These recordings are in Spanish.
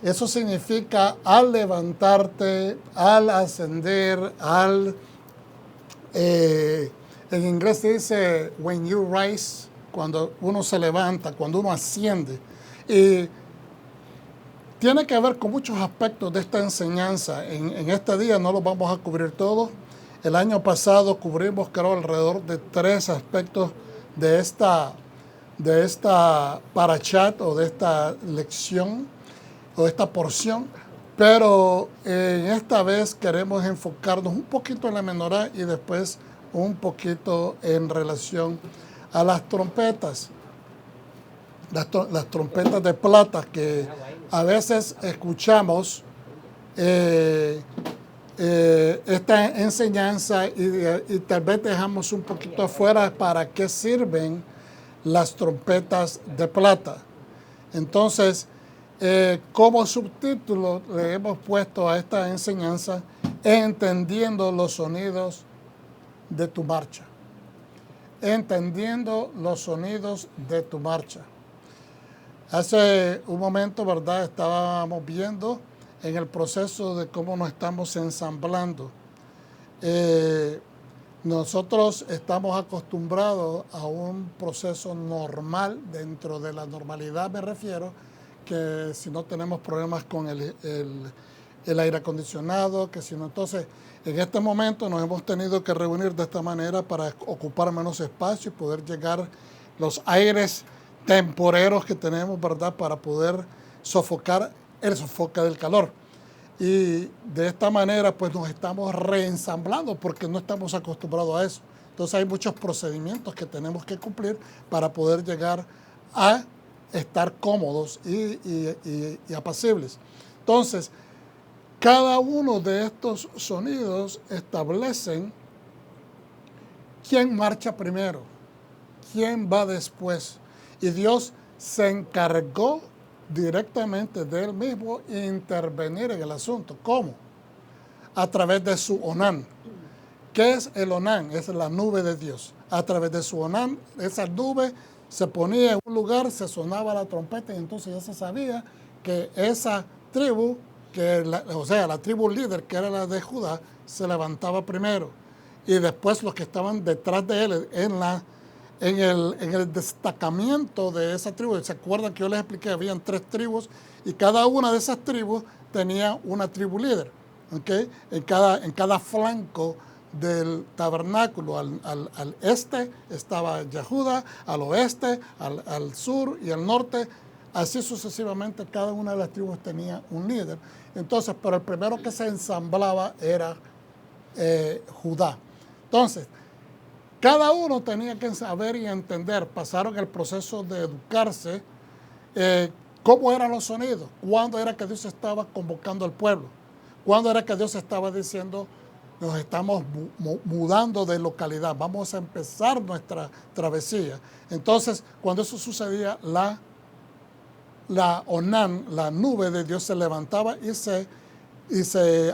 Eso significa al levantarte, al ascender, en inglés se dice when you rise, cuando uno se levanta, cuando uno asciende. Y tiene que ver con muchos aspectos de esta enseñanza. En este día no los vamos a cubrir todos. El año pasado cubrimos, creo, alrededor de 3 aspectos de esta parashat o de esta lección o esta porción, pero en esta vez queremos enfocarnos un poquito en la menorá y después un poquito en relación a las trompetas. Las trompetas de plata que a veces escuchamos esta enseñanza y tal vez dejamos un poquito afuera para qué sirven las trompetas de plata. Entonces, como subtítulo le hemos puesto a esta enseñanza entendiendo los sonidos de tu marcha. Entendiendo los sonidos de tu marcha. Hace un momento, ¿verdad?, estábamos viendo en el proceso de cómo nos estamos ensamblando. Nosotros estamos acostumbrados a un proceso normal, dentro de la normalidad me refiero, que si no tenemos problemas con el aire acondicionado, que si no, entonces en este momento nos hemos tenido que reunir de esta manera para ocupar menos espacio y poder llegar los aires temporeros que tenemos, ¿verdad?, para poder sofocar el sofoque del calor. Y de esta manera pues nos estamos reensamblando porque no estamos acostumbrados a eso. Entonces hay muchos procedimientos que tenemos que cumplir para poder llegar a estar cómodos y apacibles. Entonces, cada uno de estos sonidos establecen quién marcha primero, quién va después. Y Dios se encargó directamente de él mismo intervenir en el asunto. ¿Cómo? A través de su Onán. ¿Qué es el Onán? Es la nube de Dios. A través de su Onán, esa nube se ponía en un lugar, se sonaba la trompeta y entonces ya se sabía que esa tribu, la tribu líder, que era la de Judá, se levantaba primero. Y después los que estaban detrás de él en el destacamiento de esa tribu. ¿Se acuerdan que yo les expliqué? Habían 3 tribus y cada una de esas tribus tenía una tribu líder. ¿Okay? En cada flanco del tabernáculo, al este estaba Yehuda, al oeste, al sur y al norte. Así sucesivamente, cada una de las tribus tenía un líder. Entonces, pero el primero que se ensamblaba era Judá. Entonces, cada uno tenía que saber y entender, pasaron el proceso de educarse, cómo eran los sonidos, cuándo era que Dios estaba convocando al pueblo, cuándo era que Dios estaba diciendo, nos estamos mudando de localidad, vamos a empezar nuestra travesía. Entonces, cuando eso sucedía, la Onán, la nube de Dios, se levantaba y se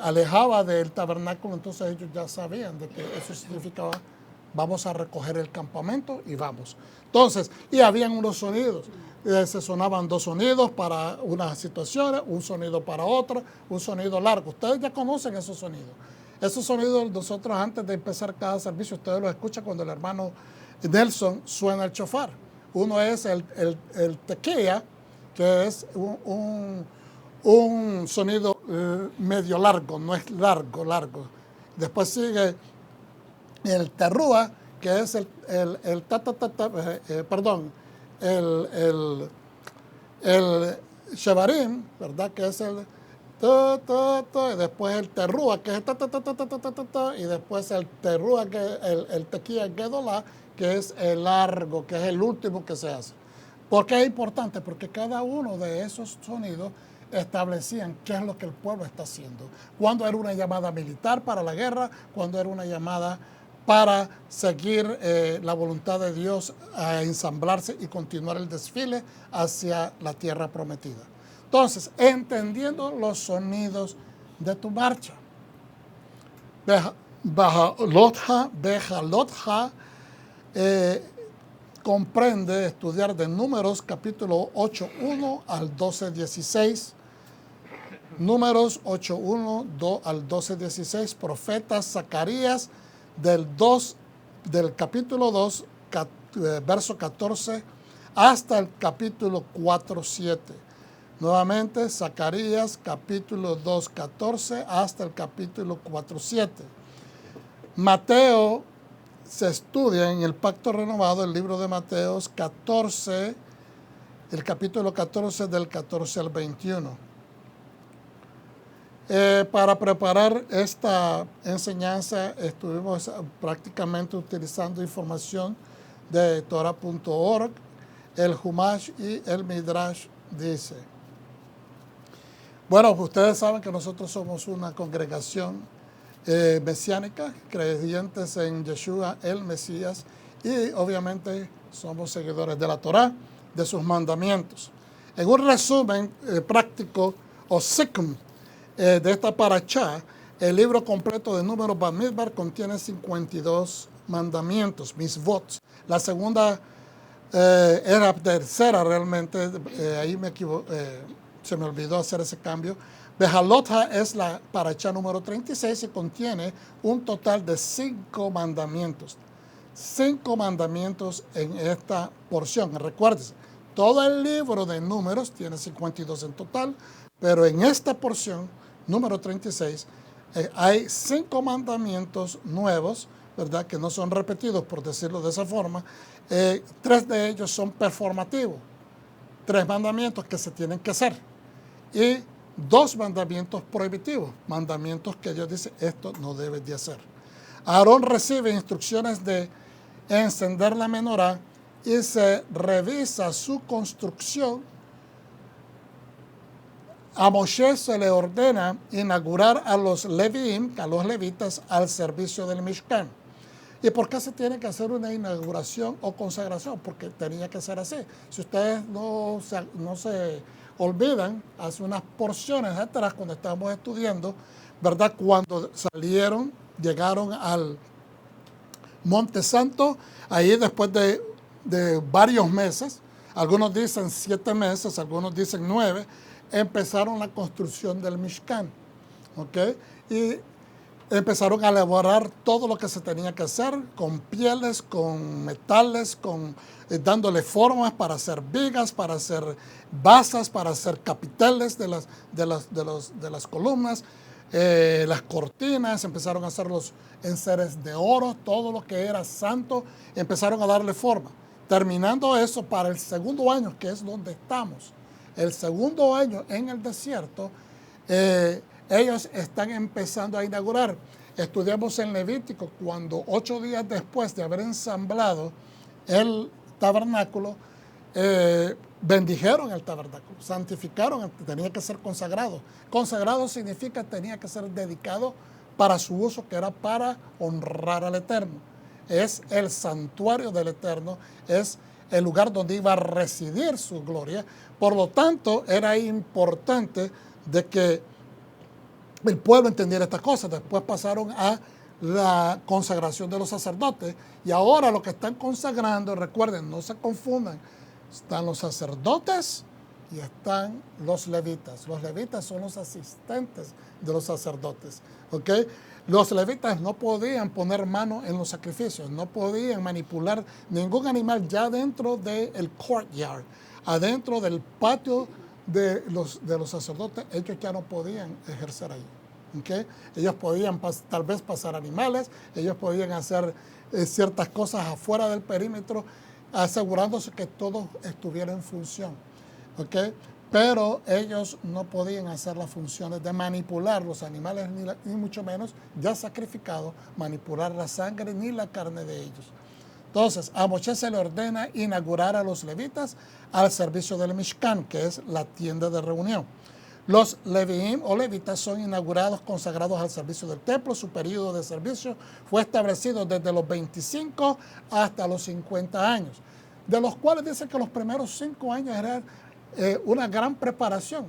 alejaba del tabernáculo. Entonces ellos ya sabían de que eso significaba vamos a recoger el campamento y vamos. Entonces, y habían unos sonidos, se sonaban 2 sonidos para unas situaciones, un sonido para otra, un sonido largo. Ustedes ya conocen esos sonidos. Esos sonidos nosotros antes de empezar cada servicio, ustedes los escuchan cuando el hermano Nelson suena el shofar. Uno es el tequía, que es un sonido medio largo, no es largo. Después sigue el terrúa, que es el shevarim, ¿verdad?, que es el y después el terrúa, que es y después el terrúa, que el tequía gedolá, que es el largo, que es el último que se hace. ¿Por qué es importante? Porque cada uno de esos sonidos establecían qué es lo que el pueblo está haciendo. Cuando era una llamada militar para la guerra, cuando era una llamada para seguir la voluntad de Dios a ensamblarse y continuar el desfile hacia la tierra prometida. Entonces, entendiendo los sonidos de tu marcha. Bejalotja comprende estudiar de Números capítulo 8:1 al 12:16, Números 8:1 al 12:16, profeta Zacarías del capítulo 2, verso 14, hasta el capítulo 4:7. Nuevamente, Zacarías, capítulo 2, 14, hasta el capítulo 4:7. Mateo se estudia en el Pacto Renovado, el libro de Mateos 14, el capítulo 14, del 14 al 21. Para preparar esta enseñanza estuvimos prácticamente utilizando información de Torah.org, el Humash y el Midrash dice. Bueno, ustedes saben que nosotros somos una congregación mesiánica, creyentes en Yeshua, el Mesías, y obviamente somos seguidores de la Torah, de sus mandamientos. En un resumen práctico o sikm de esta parashá, el libro completo de Números Bamidbar contiene 52 mandamientos, misvot. La segunda era tercera realmente, ahí se me olvidó hacer ese cambio. Bejalotha es la parashá número 36 y contiene un total de 5 mandamientos. 5 mandamientos en esta porción. Recuérdense, todo el libro de Números tiene 52 en total, pero en esta porción, número 36, hay 5 mandamientos nuevos, ¿verdad?, que no son repetidos, por decirlo de esa forma. 3 de ellos son performativos, 3 mandamientos que se tienen que hacer, y 2 mandamientos prohibitivos, mandamientos que Dios dice, esto no debes de hacer. Aarón recibe instrucciones de encender la menorá y se revisa su construcción. A Moshe se le ordena inaugurar a los Leviim, a los levitas, al servicio del Mishkan. ¿Y por qué se tiene que hacer una inauguración o consagración? Porque tenía que ser así. Si ustedes no se olvidan, hace unas porciones atrás, cuando estábamos estudiando, ¿verdad?, cuando llegaron al Monte Santo, ahí después de varios meses, algunos dicen 7 meses, algunos dicen 9, empezaron la construcción del Mishkan, ¿ok? Y empezaron a elaborar todo lo que se tenía que hacer, con pieles, con metales, dándole formas para hacer vigas, para hacer basas, para hacer capiteles de las columnas, las cortinas, empezaron a hacer los enseres de oro, todo lo que era santo, empezaron a darle forma. Terminando eso, para el segundo año, que es donde estamos, el segundo año en el desierto, ellos están empezando a inaugurar. Estudiamos en Levítico cuando 8 días después de haber ensamblado el tabernáculo, bendijeron el tabernáculo, santificaron, tenía que ser consagrado. Consagrado significa tenía que ser dedicado para su uso, que era para honrar al Eterno. Es el santuario del Eterno, es el lugar donde iba a residir su gloria. Por lo tanto, era importante de que el pueblo entendiera estas cosas. Después pasaron a la consagración de los sacerdotes, y ahora lo que están consagrando, recuerden, no se confundan, están los sacerdotes y están los levitas. Los levitas son los asistentes de los sacerdotes, ¿ok? Los levitas no podían poner mano en los sacrificios, no podían manipular ningún animal ya dentro del courtyard, adentro del patio de los sacerdotes. Ellos ya no podían ejercer ahí, ¿okay? Ellos podían tal vez pasar animales, ellos podían hacer ciertas cosas afuera del perímetro, asegurándose que todo estuviera en función, ¿okay? Pero ellos no podían hacer las funciones de manipular los animales, ni mucho menos ya sacrificados, manipular la sangre ni la carne de ellos. Entonces, a Moshe se le ordena inaugurar a los levitas al servicio del Mishkan, que es la tienda de reunión. Los Leviim o levitas son inaugurados, consagrados al servicio del templo. Su periodo de servicio fue establecido desde los 25 hasta los 50 años, de los cuales dice que los primeros 5 años eran una gran preparación.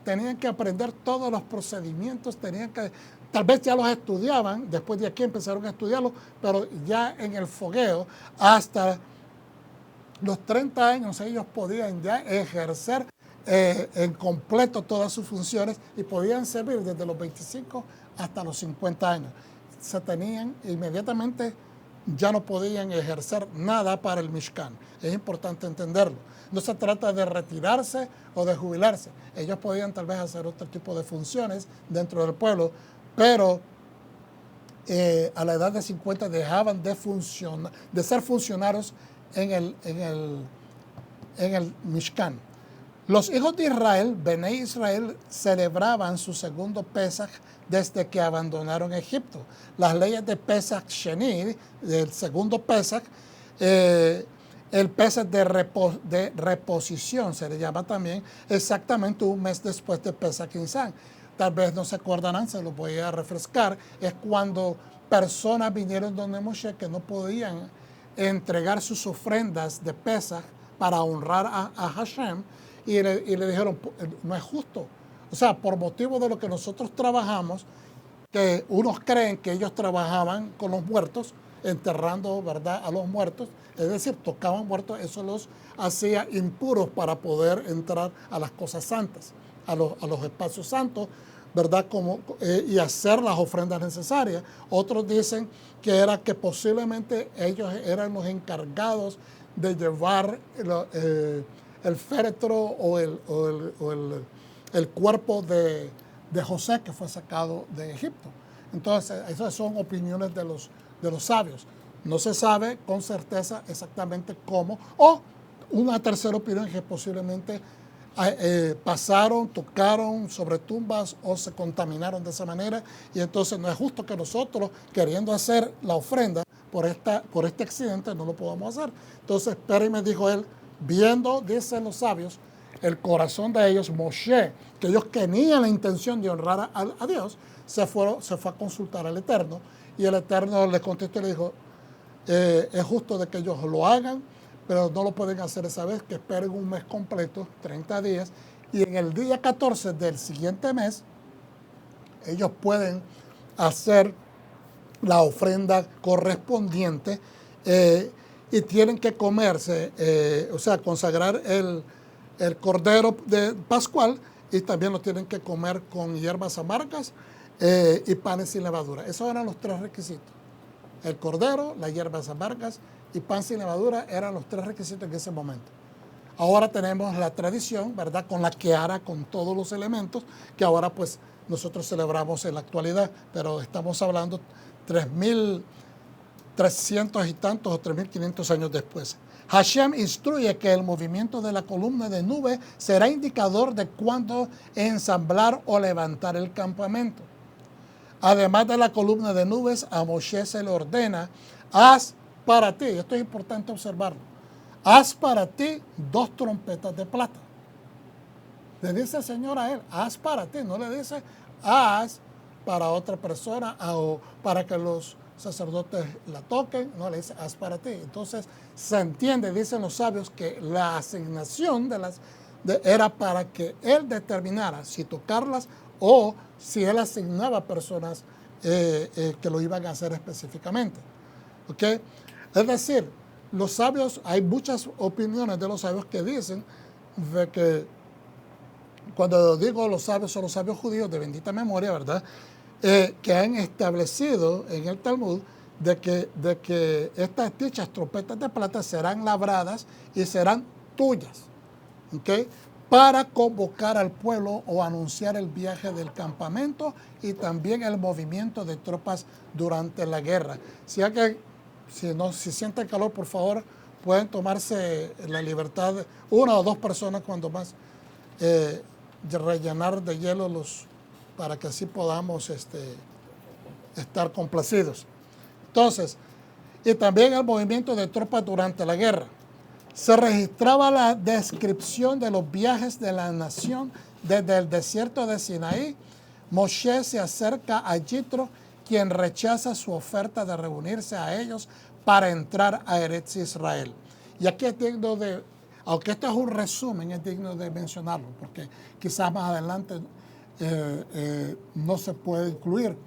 Tenían que aprender todos los procedimientos, tal vez ya los estudiaban, después de aquí empezaron a estudiarlos, pero ya en el fogueo, hasta los 30 años ellos podían ya ejercer en completo todas sus funciones y podían servir desde los 25 hasta los 50 años. Se tenían inmediatamente, ya no podían ejercer nada para el Mishkan. Es importante entenderlo. No se trata de retirarse o de jubilarse. Ellos podían tal vez hacer otro tipo de funciones dentro del pueblo, pero a la edad de 50 dejaban de ser funcionarios en el Mishkan. Los hijos de Israel, Bené Israel, celebraban su segundo Pesach desde que abandonaron Egipto. Las leyes de Pesach Sheni, del segundo Pesach, el Pesach de reposición se le llama también, exactamente un mes después de Pesach Nisan. Tal vez no se acordarán, se los voy a refrescar. Es cuando personas vinieron donde Moshe que no podían entregar sus ofrendas de Pesach para honrar a Hashem, y le dijeron, no es justo. O sea, por motivo de lo que nosotros trabajamos, que unos creen que ellos trabajaban con los muertos, enterrando, ¿verdad?, a los muertos, es decir, tocaban muertos, eso los hacía impuros para poder entrar a las cosas santas, a los espacios santos, ¿verdad?, y hacer las ofrendas necesarias. Otros dicen que era que posiblemente ellos eran los encargados de llevar el féretro o el cuerpo de José que fue sacado de Egipto. Entonces, esas son opiniones de los sabios. No se sabe con certeza exactamente cómo, o una tercera opinión que posiblemente pasaron, tocaron sobre tumbas o se contaminaron de esa manera, y entonces no es justo que nosotros, queriendo hacer la ofrenda por este accidente, no lo podamos hacer. Entonces, Pérez dijo él, viendo, dicen los sabios, el corazón de ellos, Moshe, que ellos tenían la intención de honrar a Dios, se fue a consultar al Eterno, y el Eterno le contestó y le dijo, es justo de que ellos lo hagan, pero no lo pueden hacer esa vez, que esperen un mes completo, 30 días, y en el día 14 del siguiente mes, ellos pueden hacer la ofrenda correspondiente, y tienen que comerse, o sea, consagrar el cordero de pascual, y también lo tienen que comer con hierbas amargas y panes sin levadura. Esos eran los tres requisitos. El cordero, las hierbas amargas y pan sin levadura eran los tres requisitos en ese momento. Ahora tenemos la tradición, ¿verdad?, con la queara, con todos los elementos, que ahora pues nosotros celebramos en la actualidad, pero estamos hablando 3.300 y tantos o 3.500 años después. Hashem instruye que el movimiento de la columna de nube será indicador de cuándo ensamblar o levantar el campamento. Además de la columna de nubes, a Moshe se le ordena, haz para ti, esto es importante observarlo, haz para ti 2 trompetas de plata. Le dice el Señor a él, haz para ti, no le dice, haz para otra persona o para que los sacerdotes la toquen, no, le dice, haz para ti. Entonces se entiende, dicen los sabios, que la asignación era para que él determinara si tocarlas o si él asignaba personas que lo iban a hacer específicamente. ¿Okay? Es decir, los sabios, hay muchas opiniones de los sabios que dicen de que, cuando digo los sabios, son los sabios judíos de bendita memoria, ¿verdad?, que han establecido en el Talmud de que estas dichas trompetas de plata serán labradas y serán tuyas, ¿okay?, para convocar al pueblo o anunciar el viaje del campamento y también el movimiento de tropas durante la guerra. Si sienten calor, por favor, pueden tomarse la libertad, 1 o 2 personas cuando más, rellenar de hielo para que así podamos estar complacidos. Entonces, y también el movimiento de tropas durante la guerra. Se registraba la descripción de los viajes de la nación desde el desierto de Sinaí. Moshe se acerca a Yitro, quien rechaza su oferta de reunirse a ellos para entrar a Eretz Israel. Y aquí es digno de, aunque esto es un resumen, es digno de mencionarlo, porque quizás más adelante no se puede incluir.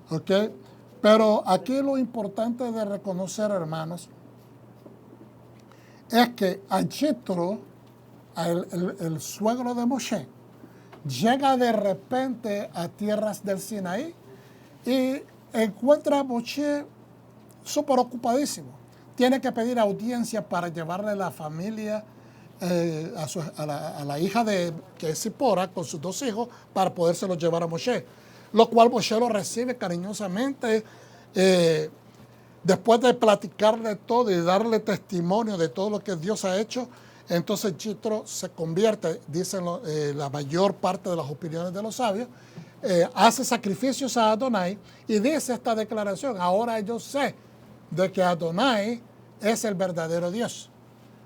¿Okay? Pero aquí lo importante de reconocer, hermanos, es que a Yitro el suegro de Moshe, llega de repente a tierras del Sinaí y encuentra a Moshe súper ocupadísimo. Tiene que pedir audiencia para llevarle la familia a la hija que es Zipora con sus 2 hijos para podérselo llevar a Moshe. Lo cual Moshe lo recibe cariñosamente. Después de platicarle todo y darle testimonio de todo lo que Dios ha hecho, entonces Yitro se convierte, dicen la mayor parte de las opiniones de los sabios, hace sacrificios a Adonai y dice esta declaración: ahora yo sé de que Adonai es el verdadero Dios.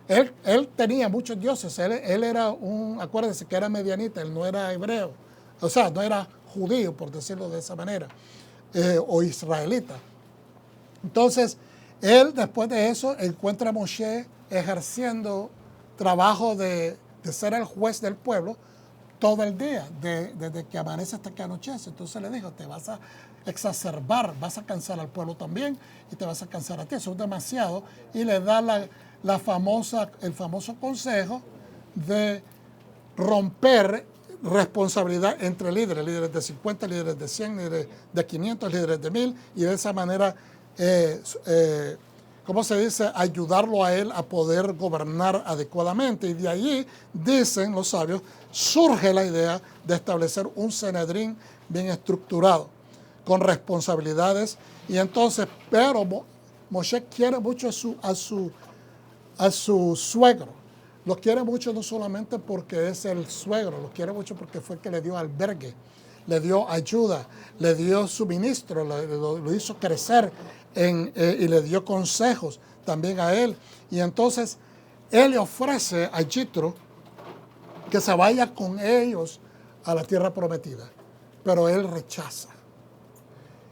Él tenía muchos dioses, él era acuérdense que era medianita, él no era hebreo, o sea, no era judío, por decirlo de esa manera, o israelita. Entonces, él después de eso encuentra a Moshe ejerciendo trabajo de ser el juez del pueblo todo el día, desde que amanece hasta que anochece. Entonces le dijo: te vas a exacerbar, vas a cansar al pueblo también y te vas a cansar a ti, eso es demasiado. Y le da el famoso consejo de romper responsabilidad entre líderes de 50, líderes de 100, líderes de 500, líderes de 1000, y de esa manera, ¿cómo se dice?, ayudarlo a él a poder gobernar adecuadamente. Y de allí, dicen los sabios, surge la idea de establecer un Sanedrín bien estructurado, con responsabilidades. Y entonces, pero Moshe quiere mucho a su suegro. Lo quiere mucho no solamente porque es el suegro, lo quiere mucho porque fue el que le dio albergue, le dio ayuda, le dio suministro, lo hizo crecer y le dio consejos también a él. Y entonces él le ofrece a Yitro que se vaya con ellos a la tierra prometida, pero él rechaza.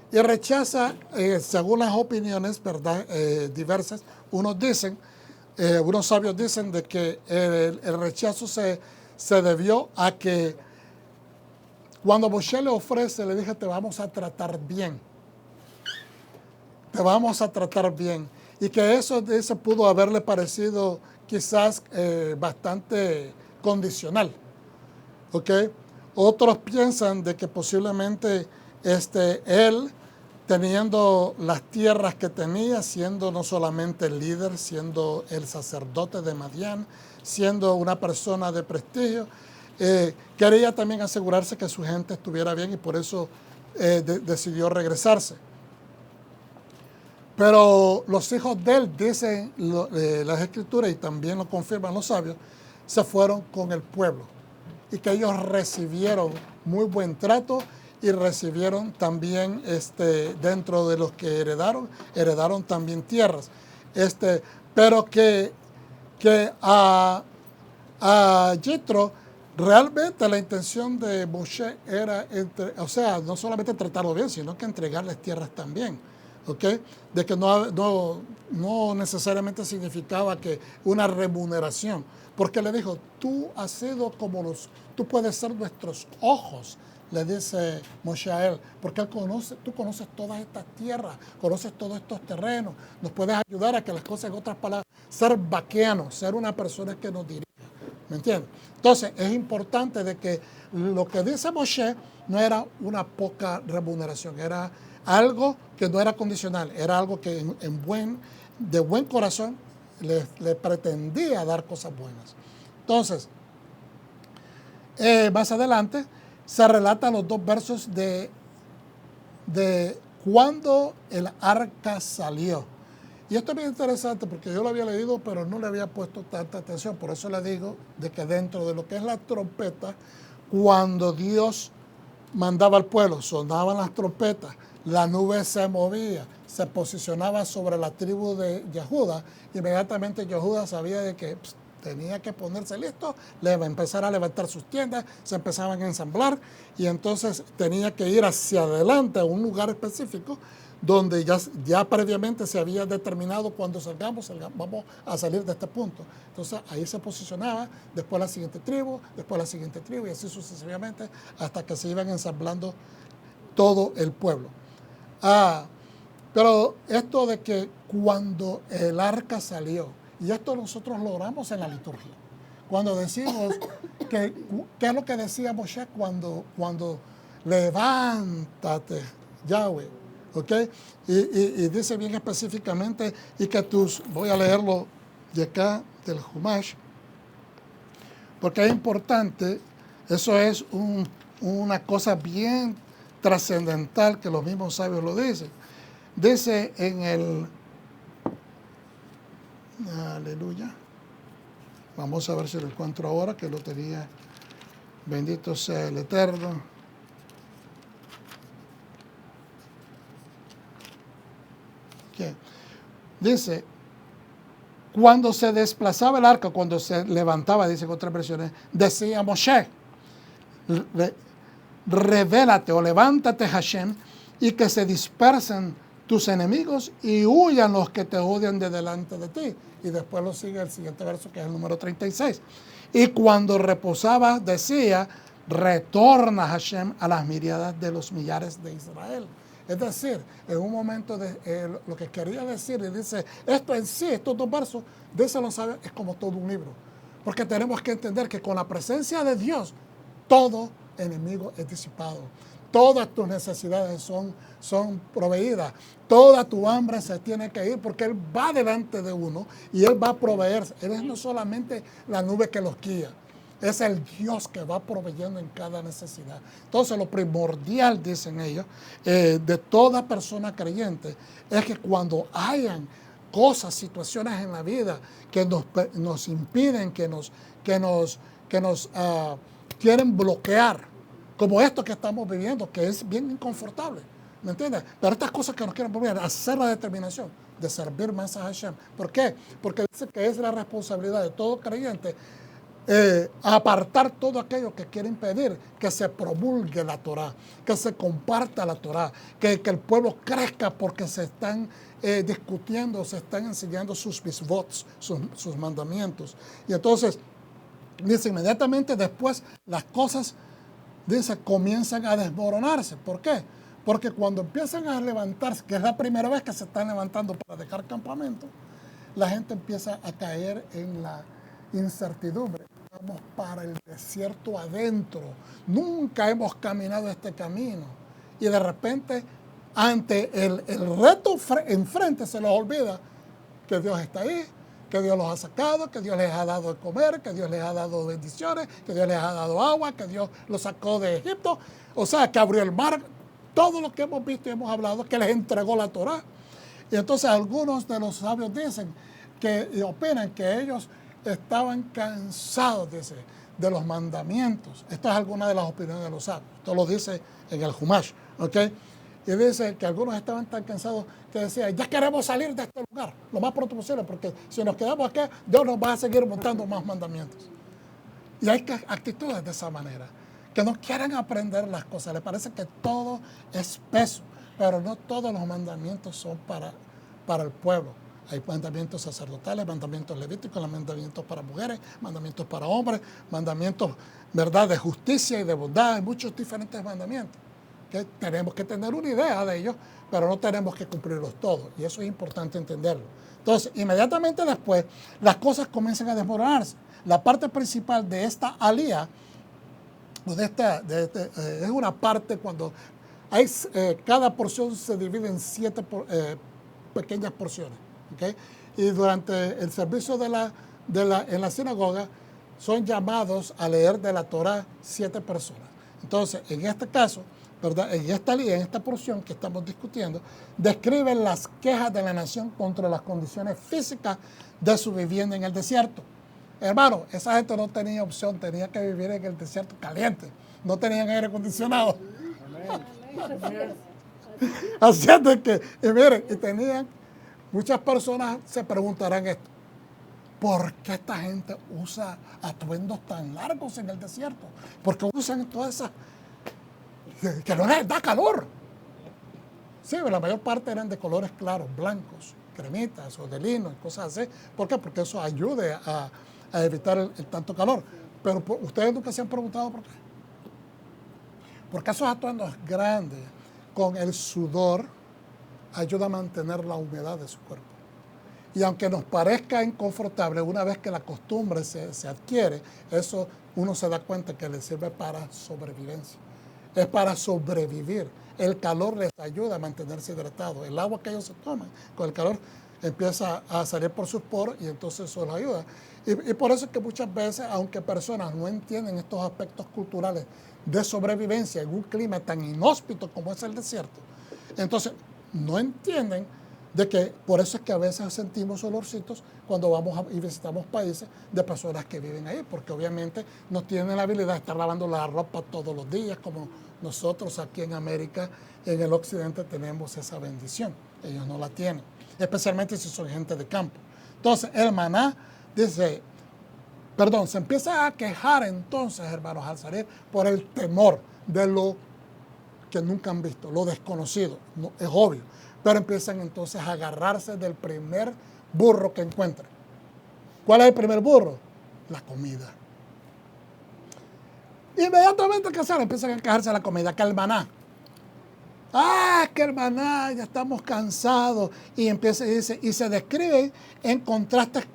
Y rechaza, según las opiniones, ¿verdad?, diversas. Unos sabios dicen de que el rechazo se debió a que cuando Moshe le ofrece, le dije: te vamos a tratar bien. Te vamos a tratar bien. Y que eso pudo haberle parecido quizás bastante condicional. ¿Ok? Otros piensan de que posiblemente él, teniendo las tierras que tenía, siendo no solamente el líder, siendo el sacerdote de Madián, siendo una persona de prestigio, quería también asegurarse que su gente estuviera bien y por eso decidió regresarse. Pero los hijos de él, dicen las escrituras y también lo confirman los sabios, se fueron con el pueblo y que ellos recibieron muy buen trato y recibieron también, dentro de los que heredaron también tierras. Pero que a Yitro, realmente la intención de Moshe era, no solamente tratarlo bien, sino que entregarles tierras también. ¿Okay? De que no necesariamente significaba que una remuneración, porque le dijo: tú has sido tú puedes ser nuestros ojos, le dice Moshe a él, porque tú conoces todas estas tierras, conoces todos estos terrenos, nos puedes ayudar a que las cosas, en otras palabras, ser vaqueano, ser una persona que nos dirija. ¿Me entiendes? Entonces, es importante de que lo que dice Moshe no era una poca remuneración, era algo que no era condicional, era algo que de buen corazón le pretendía dar cosas buenas. Entonces, más adelante se relatan los 2 versos de cuando el arca salió. Y esto es bien interesante porque yo lo había leído, pero no le había puesto tanta atención. Por eso le digo de que dentro de lo que es la trompeta, cuando Dios mandaba al pueblo, sonaban las trompetas, la nube se movía, se posicionaba sobre la tribu de Yehuda. Inmediatamente Yehuda sabía de que tenía que ponerse listo, empezar a levantar sus tiendas, se empezaban a ensamblar y entonces tenía que ir hacia adelante a un lugar específico donde ya previamente se había determinado: cuando salgamos, vamos a salir de este punto. Entonces ahí se posicionaba, después la siguiente tribu, y así sucesivamente hasta que se iban ensamblando todo el pueblo. Pero esto de que cuando el arca salió, y esto nosotros lo oramos en la liturgia, Cuando decimos que, ¿qué es lo que decía Moshe cuando levántate, Yahweh? ¿Ok? Y dice bien específicamente, y que voy a leerlo de acá, del Humash, porque es importante, eso es una cosa bien trascendental que los mismos sabios lo dicen. Dice en el, aleluya, vamos a ver si lo encuentro ahora, que lo tenía, bendito sea el Eterno. ¿Qué? Dice, cuando se desplazaba el arca, cuando se levantaba, dice en otras versiones, decía Moshe, revélate o levántate Hashem, y que se dispersen tus enemigos y huyan los que te odian de delante de ti. Y después lo sigue el siguiente verso, que es el número 36. Y cuando reposaba, decía, retorna Hashem a las miriadas de los millares de Israel. Es decir, en un momento de lo que quería decir, y dice, esto en sí, estos dos versos, de eso lo sabe, es como todo un libro. Porque tenemos que entender que con la presencia de Dios, todo enemigo es disipado. Todas tus necesidades son proveídas. Toda tu hambre se tiene que ir porque Él va delante de uno y Él va a proveer. Él es no solamente la nube que los guía, es el Dios que va proveyendo en cada necesidad. Entonces lo primordial, dicen ellos, de toda persona creyente es que cuando hayan cosas, situaciones en la vida que nos impiden, que nos quieren bloquear, como esto que estamos viviendo, que es bien inconfortable, ¿me entiendes? Pero estas cosas que nos quieren bloquear, hacer la determinación de servir más a Hashem. ¿Por qué? Porque dice que es la responsabilidad de todo creyente apartar todo aquello que quiere impedir que se promulgue la Torah, que se comparta la Torah, que el pueblo crezca porque se están discutiendo, se están enseñando sus misvots, sus mandamientos. Y entonces, dice, inmediatamente después las cosas, dice, comienzan a desmoronarse. ¿Por qué? Porque cuando empiezan a levantarse, que es la primera vez que se están levantando para dejar campamento, la gente empieza a caer en la incertidumbre. Vamos para el desierto adentro. Nunca hemos caminado este camino. Y de repente, ante el reto enfrente, se les olvida que Dios está ahí, que Dios los ha sacado, que Dios les ha dado de comer, que Dios les ha dado bendiciones, que Dios les ha dado agua, que Dios los sacó de Egipto. O sea, que abrió el mar. Todo lo que hemos visto y hemos hablado, que les entregó la Torah. Y entonces algunos de los sabios dicen y opinan que ellos estaban cansados de los mandamientos. Esta es alguna de las opiniones de los sabios. Esto lo dice en el Humash, ¿ok? Y dice que algunos estaban tan cansados que decían, ya queremos salir de este lugar lo más pronto posible, porque si nos quedamos aquí, Dios nos va a seguir montando más mandamientos. Y hay actitudes de esa manera, que no quieren aprender las cosas. Les parece que todo es peso, pero no todos los mandamientos son para el pueblo. Hay mandamientos sacerdotales, mandamientos levíticos, mandamientos para mujeres, mandamientos para hombres, mandamientos, ¿verdad?, de justicia y de bondad. Hay muchos diferentes mandamientos que tenemos que tener una idea de ellos, pero no tenemos que cumplirlos todos. Y eso es importante entenderlo. Entonces, inmediatamente después, las cosas comienzan a desmoronarse. La parte principal de esta alía, es una parte cuando hay, cada porción se divide en 7 pequeñas porciones. ¿Okay? Y durante el servicio en la sinagoga son llamados a leer de la Torah 7 personas. Entonces, en este caso, ¿verdad?, en esta porción que estamos discutiendo, describen las quejas de la nación contra las condiciones físicas de su vivienda en el desierto. Hermano, esa gente no tenía opción, tenía que vivir en el desierto caliente, no tenían aire acondicionado. Así es que, y miren, y tenían. Muchas personas se preguntarán esto, ¿por qué esta gente usa atuendos tan largos en el desierto? ¿Por qué usan todas esas que no les da calor? Sí, la mayor parte eran de colores claros, blancos, cremitas o de lino y cosas así. ¿Por qué? Porque eso ayude a evitar el tanto calor. Pero ustedes nunca se han preguntado por qué. Porque esos atuendos grandes, con el sudor, ayuda a mantener la humedad de su cuerpo. Y aunque nos parezca inconfortable, una vez que la costumbre se adquiere, eso uno se da cuenta que le sirve para sobrevivencia. Es para sobrevivir. El calor les ayuda a mantenerse hidratados. El agua que ellos se toman con el calor empieza a salir por sus poros y entonces eso les ayuda. Y por eso es que muchas veces, aunque personas no entienden estos aspectos culturales de sobrevivencia en un clima tan inhóspito como es el desierto, entonces no entienden de que por eso es que a veces sentimos olorcitos cuando vamos y visitamos países de personas que viven ahí, porque obviamente no tienen la habilidad de estar lavando la ropa todos los días como nosotros aquí en América, en el occidente tenemos esa bendición. Ellos no la tienen, especialmente si son gente de campo. Entonces el maná dice, se empieza a quejar entonces, hermanos, al salir por el temor de lo que nunca han visto, lo desconocido, no, es obvio. Pero empiezan entonces a agarrarse del primer burro que encuentran. ¿Cuál es el primer burro? La comida. Inmediatamente, ¿qué hacen? Empiezan a quejarse de la comida, que el maná. Que el maná, ya estamos cansados. Y empieza y dice, y se describe en contraste.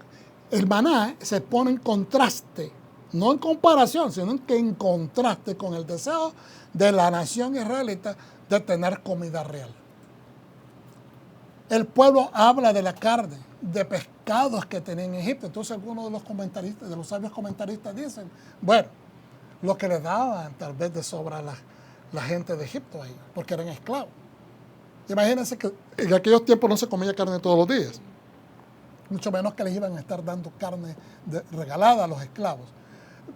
El maná se pone en contraste, no en comparación, sino que en contraste con el deseo de la nación israelita de tener comida real. El pueblo habla de la carne, de pescados que tenía en Egipto. Entonces algunos de los comentaristas, de los sabios comentaristas dicen, bueno, lo que le daban tal vez de sobra a la gente de Egipto ahí, porque eran esclavos. Imagínense que en aquellos tiempos no se comía carne todos los días, mucho menos que les iban a estar dando carne regalada a los esclavos.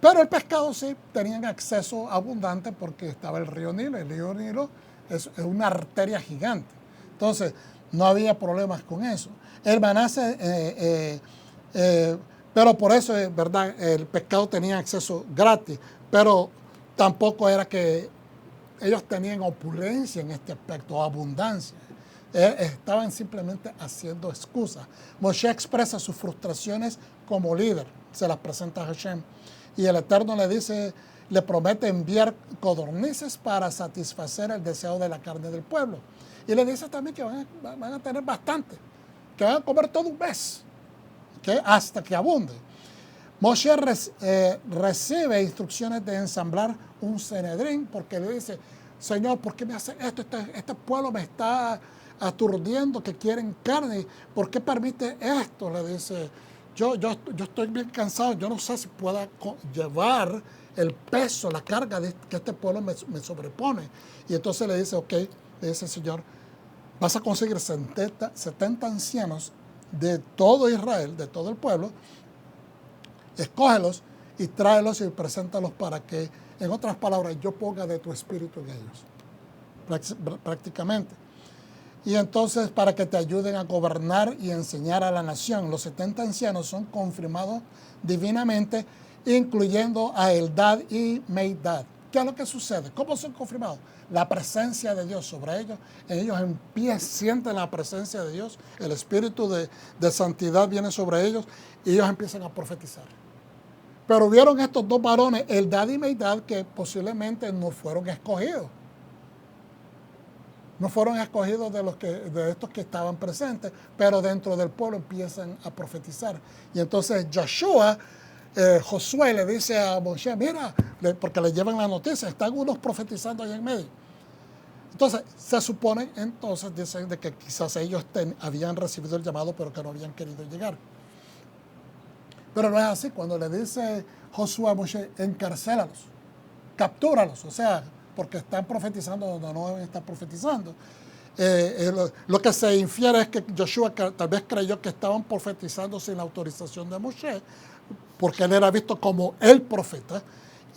Pero el pescado sí tenían acceso abundante porque estaba el río Nilo. El río Nilo es una arteria gigante. Entonces, no había problemas con eso. El maná pero por eso es verdad, el pescado tenía acceso gratis, pero tampoco era que ellos tenían opulencia en este aspecto, abundancia. Estaban simplemente haciendo excusas. Moshe expresa sus frustraciones como líder, se las presenta a Hashem. Y el Eterno le promete enviar codornices para satisfacer el deseo de la carne del pueblo. Y le dice también que van a tener bastante, que van a comer todo un mes, ¿okay? Hasta que abunde. Moshe recibe instrucciones de ensamblar un Sanedrín porque le dice, Señor, ¿por qué me hace esto? Este pueblo me está aturdiendo, que quieren carne. ¿Por qué permite esto? Le dice, yo estoy bien cansado, yo no sé si pueda llevar el peso, la carga que este pueblo me sobrepone. Y entonces le dice, ok, le dice, Señor, vas a conseguir 70 ancianos de todo Israel, de todo el pueblo, escógelos y tráelos y preséntalos para que, en otras palabras, yo ponga de tu espíritu en ellos, prácticamente. Y entonces para que te ayuden a gobernar y enseñar a la nación. Los 70 ancianos son confirmados divinamente, incluyendo a Eldad y Meidad. ¿Qué es lo que sucede? ¿Cómo son confirmados? La presencia de Dios sobre ellos. Ellos sienten la presencia de Dios. El espíritu de santidad viene sobre ellos y ellos empiezan a profetizar. Pero vieron estos dos varones, Eldad y Meidad, que posiblemente no fueron escogidos. No fueron escogidos de estos que estaban presentes, pero dentro del pueblo empiezan a profetizar. Y entonces Josué le dice a Moshe, mira, porque le llevan la noticia, están unos profetizando ahí en medio. Entonces, se supone, dicen de que quizás ellos habían recibido el llamado, pero que no habían querido llegar. Pero no es así. Cuando le dice Josué a Moshe, encarcélalos, captúralos, o sea, porque están profetizando donde no deben estar profetizando. Lo que se infiere es que Joshua tal vez creyó que estaban profetizando sin la autorización de Moshe, porque él era visto como el profeta,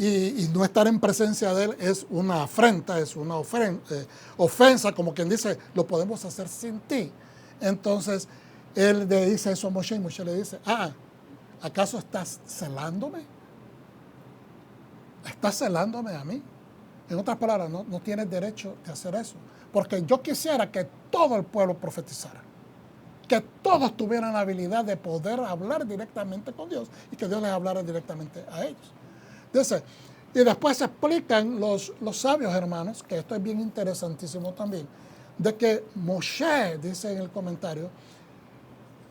y no estar en presencia de él es una afrenta, es una ofensa, como quien dice, lo podemos hacer sin ti. Entonces, él le dice eso a Moshe, y Moshe le dice, ¿acaso estás celándome? ¿Estás celándome a mí? En otras palabras, no tienes derecho de hacer eso. Porque yo quisiera que todo el pueblo profetizara. Que todos tuvieran la habilidad de poder hablar directamente con Dios y que Dios les hablara directamente a ellos. Dice, y después explican los sabios hermanos, que esto es bien interesantísimo también, de que Moshe, dice en el comentario,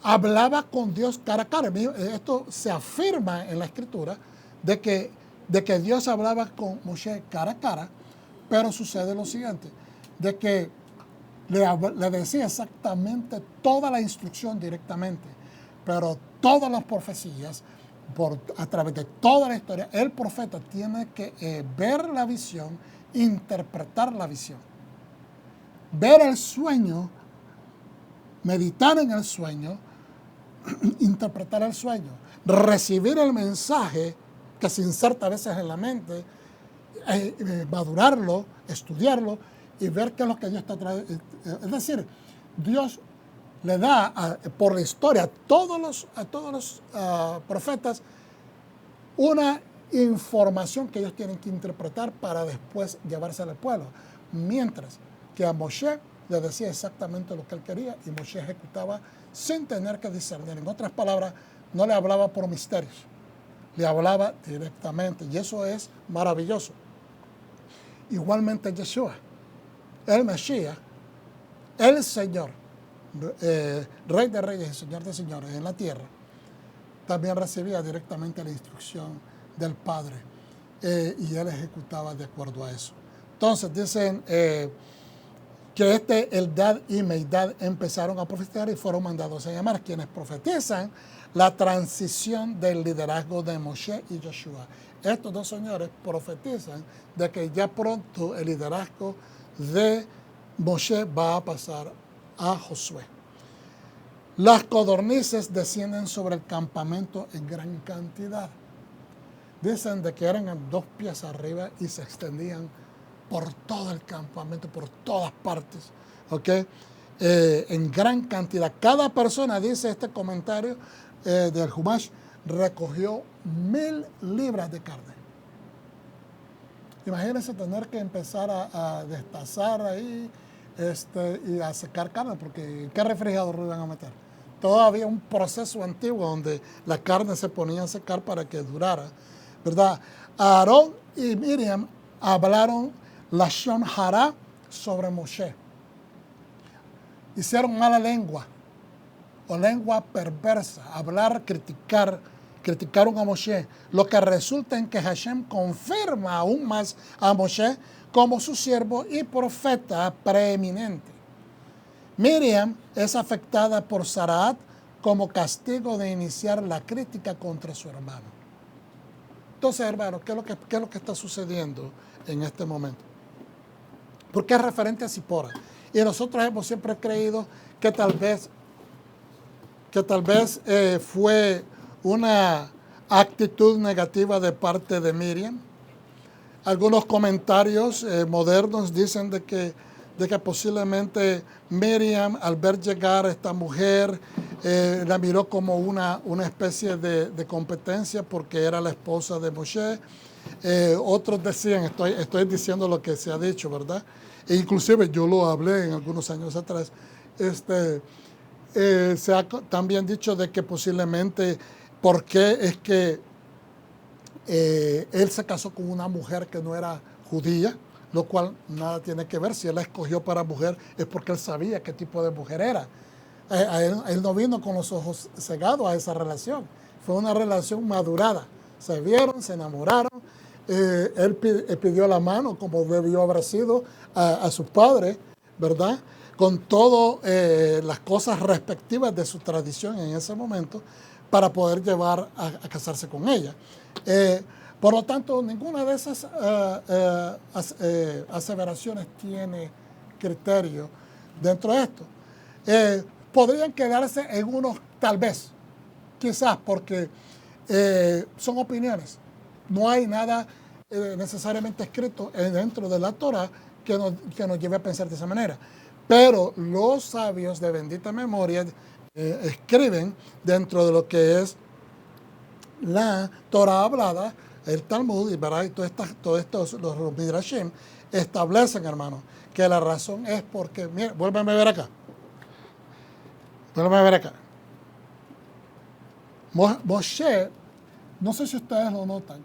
hablaba con Dios cara a cara. Esto se afirma en la Escritura de que Dios hablaba con Moshe cara a cara, pero sucede lo siguiente, de que le decía exactamente toda la instrucción directamente, pero todas las profecías, a través de toda la historia, el profeta tiene que ver la visión, interpretar la visión, ver el sueño, meditar en el sueño, interpretar el sueño, recibir el mensaje que se inserta a veces en la mente, madurarlo, estudiarlo y ver qué es lo que Dios está trayendo. Es decir, Dios le da por la historia a todos los profetas una información que ellos tienen que interpretar para después llevársela al pueblo. Mientras que a Moshe le decía exactamente lo que él quería y Moshe ejecutaba sin tener que discernir. En otras palabras, no le hablaba por misterios, le hablaba directamente y eso es maravilloso. Igualmente Yeshua, el Mesías, el Señor, Rey de Reyes y Señor de Señores en la tierra, también recibía directamente la instrucción del Padre y él ejecutaba de acuerdo a eso. Entonces dicen que Eldad y Meidad empezaron a profetizar y fueron mandados a llamar, quienes profetizan la transición del liderazgo de Moshe y Yeshua. Estos dos señores profetizan de que ya pronto el liderazgo de Moshe va a pasar a Josué. Las codornices descienden sobre el campamento en gran cantidad. Dicen de que eran 2 pies arriba y se extendían por todo el campamento, por todas partes, ¿ok? En gran cantidad. Cada persona, dice este comentario del Humash, recogió 1000 libras de carne. Imagínense tener que empezar a destazar ahí y a secar carne, porque ¿qué refrigerador le iban a meter? Todavía un proceso antiguo donde la carne se ponía a secar para que durara, ¿verdad? Aarón y Miriam hablaron Lashon Hara sobre Moshe. Hicieron mala lengua o lengua perversa, hablar, criticaron a Moshe, lo que resulta en que Hashem confirma aún más a Moshe como su siervo y profeta preeminente. Miriam es afectada por Saraat como castigo de iniciar la crítica contra su hermano. Entonces, hermano, ¿qué es lo que está sucediendo en este momento? Porque es referente a Zipora. Y nosotros hemos siempre creído que tal vez fue una actitud negativa de parte de Miriam. Algunos comentarios modernos dicen de que posiblemente Miriam, al ver llegar a esta mujer, la miró como una especie de competencia porque era la esposa de Moshe. Otros decían, estoy diciendo lo que se ha dicho, ¿verdad? E inclusive yo lo hablé en algunos años atrás. Se ha también dicho de que posiblemente, ¿por qué es que él se casó con una mujer que no era judía? Lo cual nada tiene que ver. Si él la escogió para mujer es porque él sabía qué tipo de mujer era. Él no vino con los ojos cegados a esa relación. Fue una relación madurada. Se vieron, se enamoraron. Él pidió la mano como debió haber sido a su padre, ¿verdad? Con todas las cosas respectivas de su tradición en ese momento para poder llevar a casarse con ella. Por lo tanto, ninguna de esas aseveraciones tiene criterio dentro de esto. Podrían quedarse en unos tal vez, quizás, porque son opiniones. No hay nada necesariamente escrito dentro de la Torah que nos lleve a pensar de esa manera. Pero los sabios de bendita memoria escriben dentro de lo que es la Torah hablada, el Talmud y todos estos los Midrashim establecen, hermano, que la razón es porque, mira, vuélveme a ver acá. Moshe, no sé si ustedes lo notan,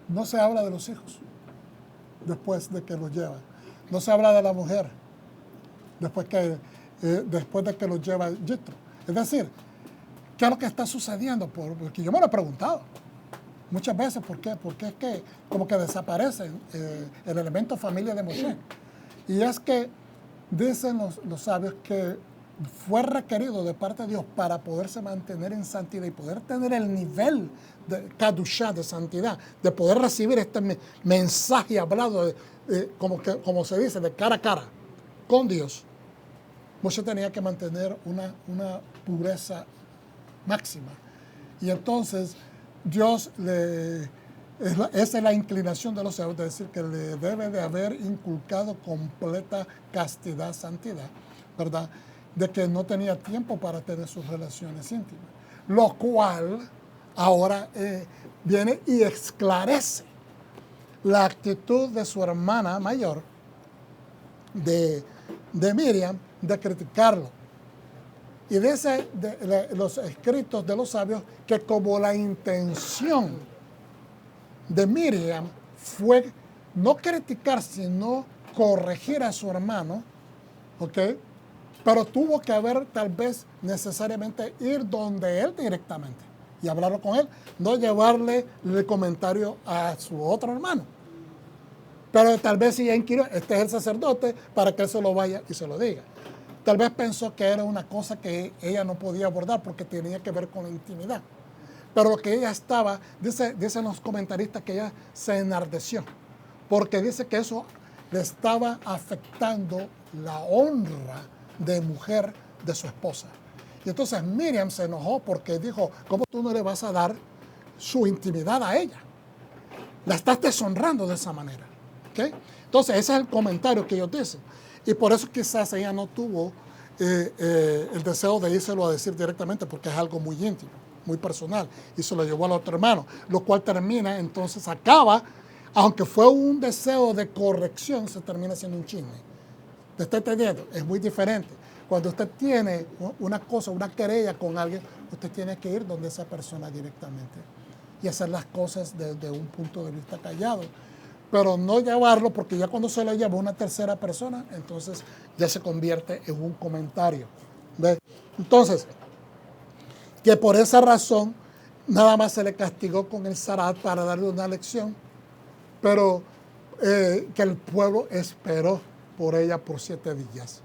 no se habla de los hijos después de que los lleva. No se habla de la mujer después de que los lleva Yitro. Es decir, ¿qué es lo que está sucediendo? Porque yo me lo he preguntado muchas veces, ¿por qué? Porque es que como que desaparece el elemento familia de Moshe. Y es que dicen los sabios que fue requerido de parte de Dios para poderse mantener en santidad y poder tener el nivel de Kadushá, de santidad, de poder recibir este mensaje hablado, como se dice, de cara a cara con Dios. Moshe tenía que mantener una pureza máxima. Y entonces Dios esa es la inclinación de los sabios, de decir que le debe de haber inculcado completa castidad, santidad, ¿verdad? De que no tenía tiempo para tener sus relaciones íntimas. Lo cual ahora viene y esclarece la actitud de su hermana mayor, de Miriam, de criticarlo. Y dice los escritos de los sabios que como la intención de Miriam fue no criticar, sino corregir a su hermano, ¿ok? Pero tuvo que haber tal vez necesariamente ir donde él directamente y hablarlo con él, no llevarle el comentario a su otro hermano. Pero tal vez ella inquirió, este es el sacerdote, para que él se lo vaya y se lo diga. Tal vez pensó que era una cosa que ella no podía abordar porque tenía que ver con la intimidad. Pero lo que ella estaba, dicen los comentaristas que ella se enardeció, porque dice que eso le estaba afectando la honra de mujer de su esposa. Y entonces Miriam se enojó porque dijo, ¿cómo tú no le vas a dar su intimidad a ella? La estás deshonrando de esa manera. ¿Okay? Entonces ese es el comentario que ellos dicen. Y por eso quizás ella no tuvo el deseo de írselo a decir directamente, porque es algo muy íntimo, muy personal, y se lo llevó al otro hermano, lo cual termina, entonces acaba, aunque fue un deseo de corrección, se termina siendo un chisme. ¿Te está entendiendo? Es muy diferente. Cuando usted tiene una cosa, una querella con alguien, usted tiene que ir donde esa persona directamente y hacer las cosas desde un punto de vista callado. Pero no llevarlo, porque ya cuando se lo lleva una tercera persona, entonces ya se convierte en un comentario. ¿Ve? Entonces, que por esa razón nada más se le castigó con el zarat para darle una lección, pero que el pueblo esperó por ella por 7 días.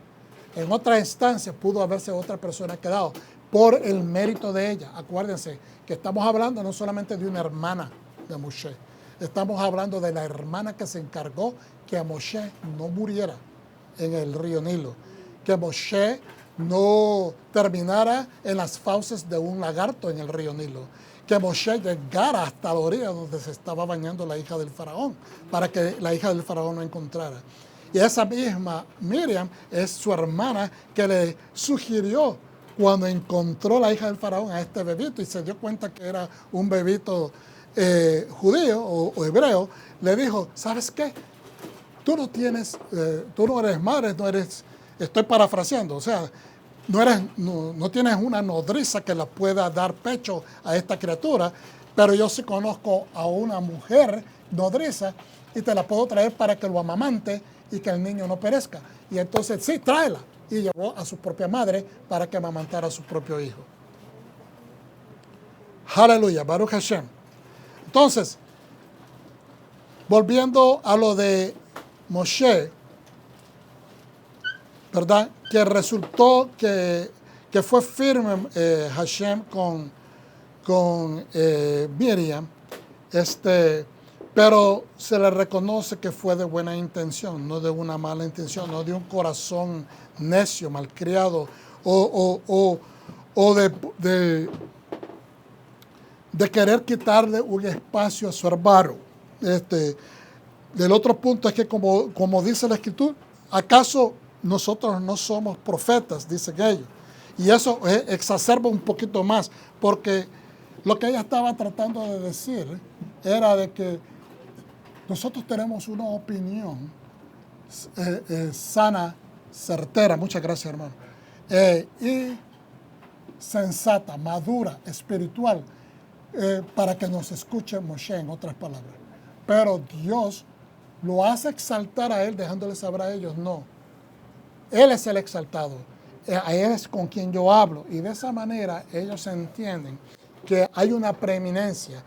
En otra instancia pudo haberse otra persona quedado por el mérito de ella. Acuérdense que estamos hablando no solamente de una hermana de Moshe, estamos hablando de la hermana que se encargó que Moshe no muriera en el río Nilo, que Moshe no terminara en las fauces de un lagarto en el río Nilo, que Moshe llegara hasta la orilla donde se estaba bañando la hija del faraón, para que la hija del faraón no encontrara. Y esa misma Miriam es su hermana que le sugirió cuando encontró la hija del faraón a este bebito y se dio cuenta que era un bebito judío o hebreo, le dijo, ¿sabes qué? Tú no eres madre, estoy parafraseando, o sea, no tienes una nodriza que la pueda dar pecho a esta criatura, pero yo sí conozco a una mujer nodriza y te la puedo traer para que lo amamante y que el niño no perezca. Y entonces, sí, tráela. Y llevó a su propia madre para que amamantara a su propio hijo. Aleluya, Baruch Hashem. Entonces, volviendo a lo de Moshe, ¿verdad? Que resultó que fue firme Hashem con Miriam, pero se le reconoce que fue de buena intención, no de una mala intención, no de un corazón necio, malcriado, o de querer quitarle un espacio a su hermano. Del otro punto es que, como dice la Escritura, ¿acaso nosotros no somos profetas? Dicen ellos. Y eso exacerba un poquito más, porque lo que ella estaba tratando de decir era de que nosotros tenemos una opinión sana, certera, muchas gracias hermano, y sensata, madura, espiritual, para que nos escuche Moshe, en otras palabras. Pero Dios lo hace exaltar a él, dejándole saber a ellos, no. Él es el exaltado. es con quien yo hablo. Y de esa manera ellos entienden que hay una preeminencia,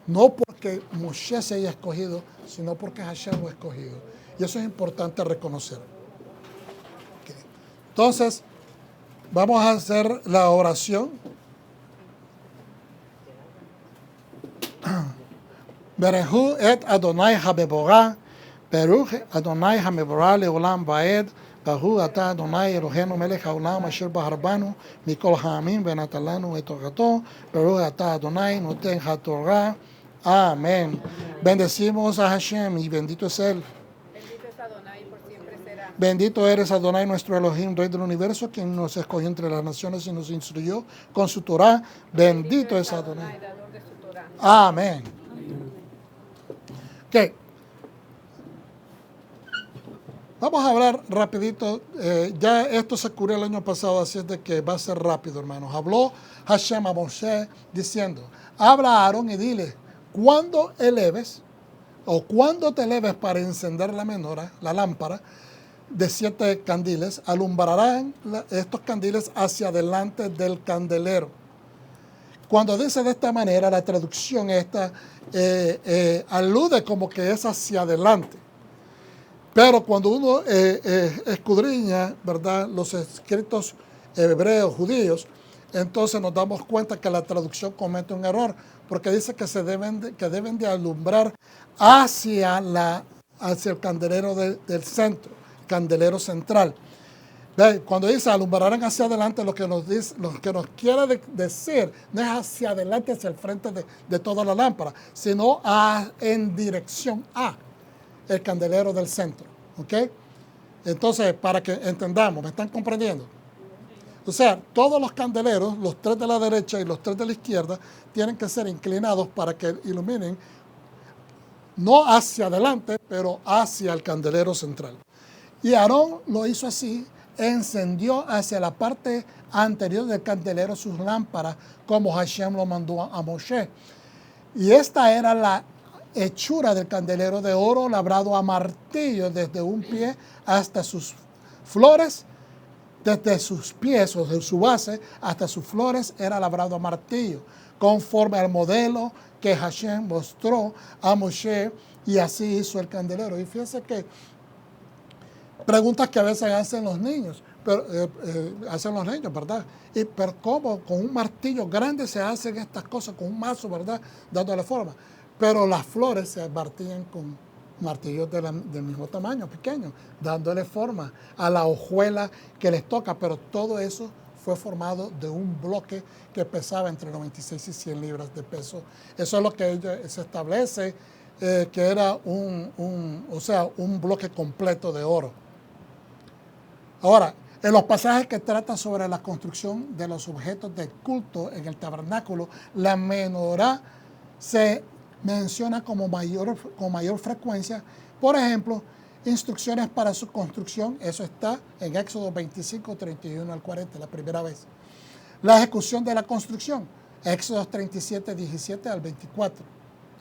no porque Moshe se haya escogido, sino porque Hashem lo ha escogido. Y eso es importante reconocer. Okay. Entonces, vamos a hacer la oración. Berehu et Adonai hameborah, Beruch Adonai hameborah leolam vaed, Baruch ata Adonai Eloheinu melech haolam asher baharbanu mikol ha'amim venatalanu et torato, Baruch ata Adonai noten hatorah. Amén. Bendecimos a Hashem y bendito es Él. Bendito es Adonai, por siempre será. Bendito eres Adonai, nuestro Elohim, Rey del universo, quien nos escogió entre las naciones y nos instruyó con su Torah. Bendito es Adonai. Dador de su Torah. Amén. Ok. Vamos a hablar rapidito. Ya esto se ocurrió el año pasado, así es de que va a ser rápido, hermanos. Habló Hashem a Moshe diciendo, habla a Aarón y dile, cuando eleves o cuando te eleves para encender la menorá, la lámpara de 7 candiles, alumbrarán estos candiles hacia adelante del candelero. Cuando dice de esta manera, la traducción esta alude como que es hacia adelante. Pero cuando uno escudriña, ¿verdad?, los escritos hebreos, judíos, entonces nos damos cuenta que la traducción comete un error, porque dice que deben de alumbrar hacia el candelero del centro, candelero central. ¿Ve? Cuando dice alumbrarán hacia adelante, lo que nos quiere decir no es hacia adelante, hacia el frente de toda la lámpara, sino en dirección a el candelero del centro, ¿ok? Entonces, para que entendamos, ¿me están comprendiendo? O sea, todos los candeleros, los 3 de la derecha y los 3 de la izquierda, tienen que ser inclinados para que iluminen no hacia adelante, pero hacia el candelero central. Y Aarón lo hizo así, encendió hacia la parte anterior del candelero sus lámparas, como Hashem lo mandó a Moshe. Y esta era la hechura del candelero de oro labrado a martillo desde un pie hasta sus flores, desde sus pies o de su base hasta sus flores era labrado a martillo, conforme al modelo que Hashem mostró a Moshe, y así hizo el candelero. Y fíjense que preguntas que a veces hacen los niños, ¿verdad? Pero ¿cómo? Con un martillo grande se hacen estas cosas, con un mazo, ¿verdad?, dándole forma. Pero las flores se martillan con martillos del mismo tamaño, pequeños, dándole forma a la hojuela que les toca. Pero todo eso fue formado de un bloque que pesaba entre 96 y 100 libras de peso. Eso es lo que se establece, que era un bloque completo de oro. Ahora, en los pasajes que tratan sobre la construcción de los objetos de culto en el tabernáculo, la menorá se menciona con mayor frecuencia. Por ejemplo, instrucciones para su construcción, eso está en Éxodo 25, 31 al 40, la primera vez. La ejecución de la construcción, Éxodo 37, 17 al 24.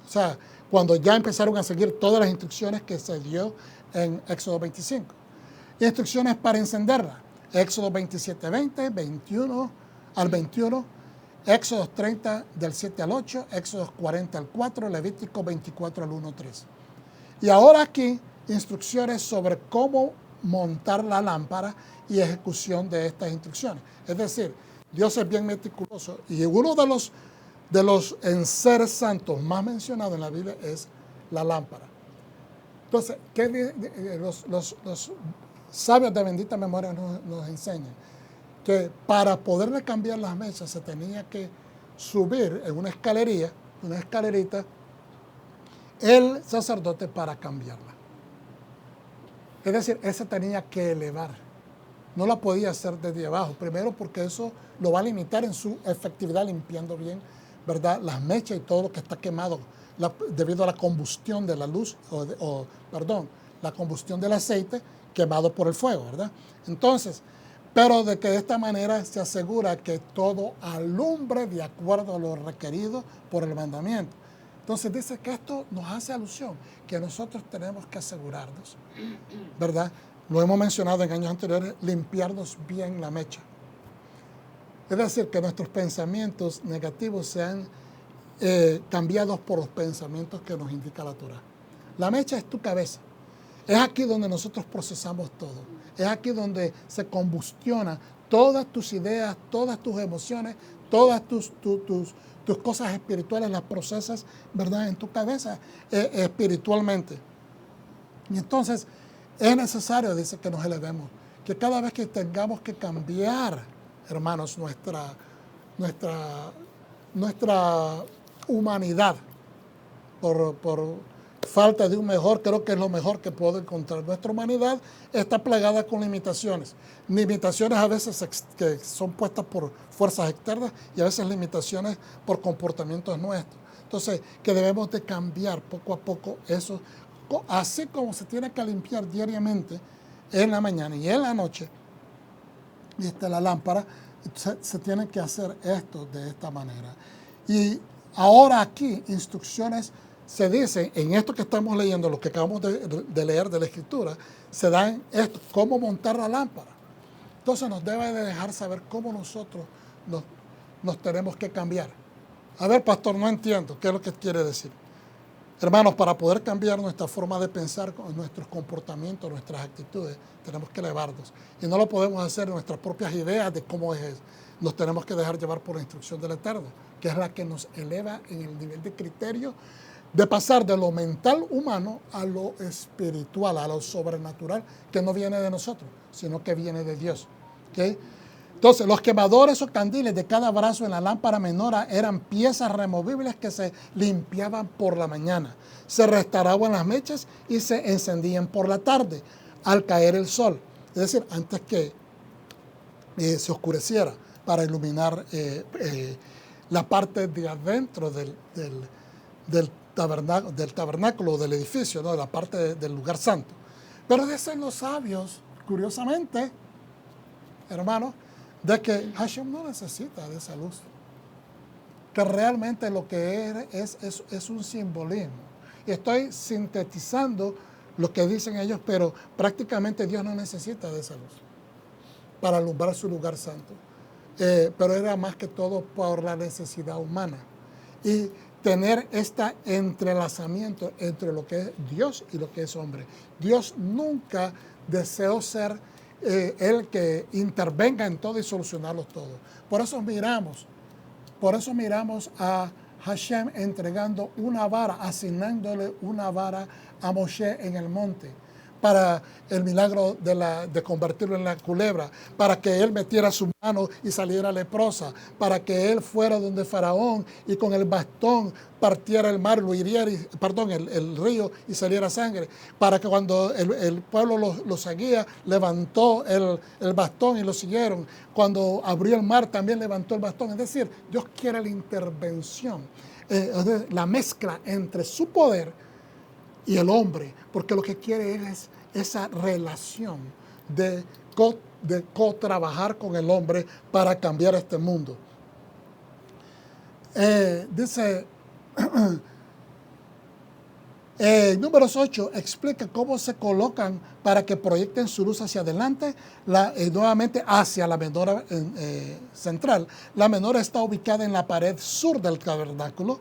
O sea, cuando ya empezaron a seguir todas las instrucciones que se dio en Éxodo 25. Instrucciones para encenderla, Éxodo 27, 20, 21 al 21, Éxodo 30 del 7 al 8, Éxodo 40 al 4, Levítico 24 al 1, 3. Y ahora aquí, instrucciones sobre cómo montar la lámpara y ejecución de estas instrucciones. Es decir, Dios es bien meticuloso, y uno de los enseres santos más mencionados en la Biblia es la lámpara. Entonces, los sabios de bendita memoria nos enseñan que para poderle cambiar las mechas se tenía que subir en una escalerita, el sacerdote para cambiarla. Es decir, él se tenía que elevar. No la podía hacer desde abajo. Primero porque eso lo va a limitar en su efectividad limpiando bien, ¿verdad?, las mechas y todo lo que está quemado debido a la combustión de la luz, la combustión del aceite quemado por el fuego, ¿verdad? Entonces, pero de que de esta manera se asegura que todo alumbre de acuerdo a lo requerido por el mandamiento. Entonces dice que esto nos hace alusión, que nosotros tenemos que asegurarnos, ¿verdad?, lo hemos mencionado en años anteriores, limpiarnos bien la mecha. Es decir, que nuestros pensamientos negativos sean cambiados por los pensamientos que nos indica la Torah. La mecha es tu cabeza. Es aquí donde nosotros procesamos todo. Es aquí donde se combustiona todas tus ideas, todas tus emociones, todas tus cosas espirituales, las procesas, ¿verdad?, en tu cabeza espiritualmente. Y entonces es necesario, dice, que nos elevemos, que cada vez que tengamos que cambiar, hermanos, nuestra humanidad por falta de un mejor, creo que es lo mejor que puedo encontrar. Nuestra humanidad está plagada con limitaciones. Limitaciones a veces que son puestas por fuerzas externas y a veces limitaciones por comportamientos nuestros. Entonces, que debemos de cambiar poco a poco eso, así como se tiene que limpiar diariamente en la mañana y en la noche, y la lámpara, se tiene que hacer esto de esta manera. Y ahora aquí, instrucciones se dicen, en esto que estamos leyendo, lo que acabamos de leer de la Escritura, se dan esto, cómo montar la lámpara. Entonces nos debe de dejar saber cómo nosotros nos tenemos que cambiar. A ver, pastor, no entiendo, ¿qué es lo que quiere decir? Hermanos, para poder cambiar nuestra forma de pensar, nuestros comportamientos, nuestras actitudes, tenemos que elevarnos. Y no lo podemos hacer en nuestras propias ideas de cómo es eso. Nos tenemos que dejar llevar por la instrucción del Eterno, que es la que nos eleva en el nivel de criterio de pasar de lo mental humano a lo espiritual, a lo sobrenatural, que no viene de nosotros, sino que viene de Dios. ¿Okay? Entonces, los quemadores o candiles de cada brazo en la lámpara menor eran piezas removibles que se limpiaban por la mañana, se restauraban las mechas y se encendían por la tarde, al caer el sol. Es decir, antes que se oscureciera, para iluminar la parte de adentro del tabernáculo, del edificio, ¿no?, de la parte del lugar santo. Pero dicen los sabios, curiosamente, hermanos, de que Hashem no necesita de esa luz, que realmente lo que es un simbolismo. Y estoy sintetizando lo que dicen ellos, pero prácticamente Dios no necesita de esa luz para alumbrar su lugar santo. Pero era más que todo por la necesidad humana. Y tener este entrelazamiento entre lo que es Dios y lo que es hombre. Dios nunca deseó ser el que intervenga en todo y solucionarlo todo. Por eso miramos a Hashem entregando una vara, asignándole una vara a Moshe en el monte, para el milagro de convertirlo en la culebra, para que él metiera su mano y saliera leprosa, para que él fuera donde Faraón y con el bastón partiera el mar, lo hiriera, el río y saliera sangre, para que cuando el pueblo lo seguía, levantó el bastón y lo siguieron. Cuando abrió el mar también levantó el bastón. Es decir, Dios quiere la intervención, la mezcla entre su poder y el hombre, porque lo que quiere es esa relación de co-trabajar con el hombre para cambiar este mundo. Dice, Números 8 explica cómo se colocan para que proyecten su luz hacia adelante, nuevamente hacia la menorá central. La menorá está ubicada en la pared sur del tabernáculo.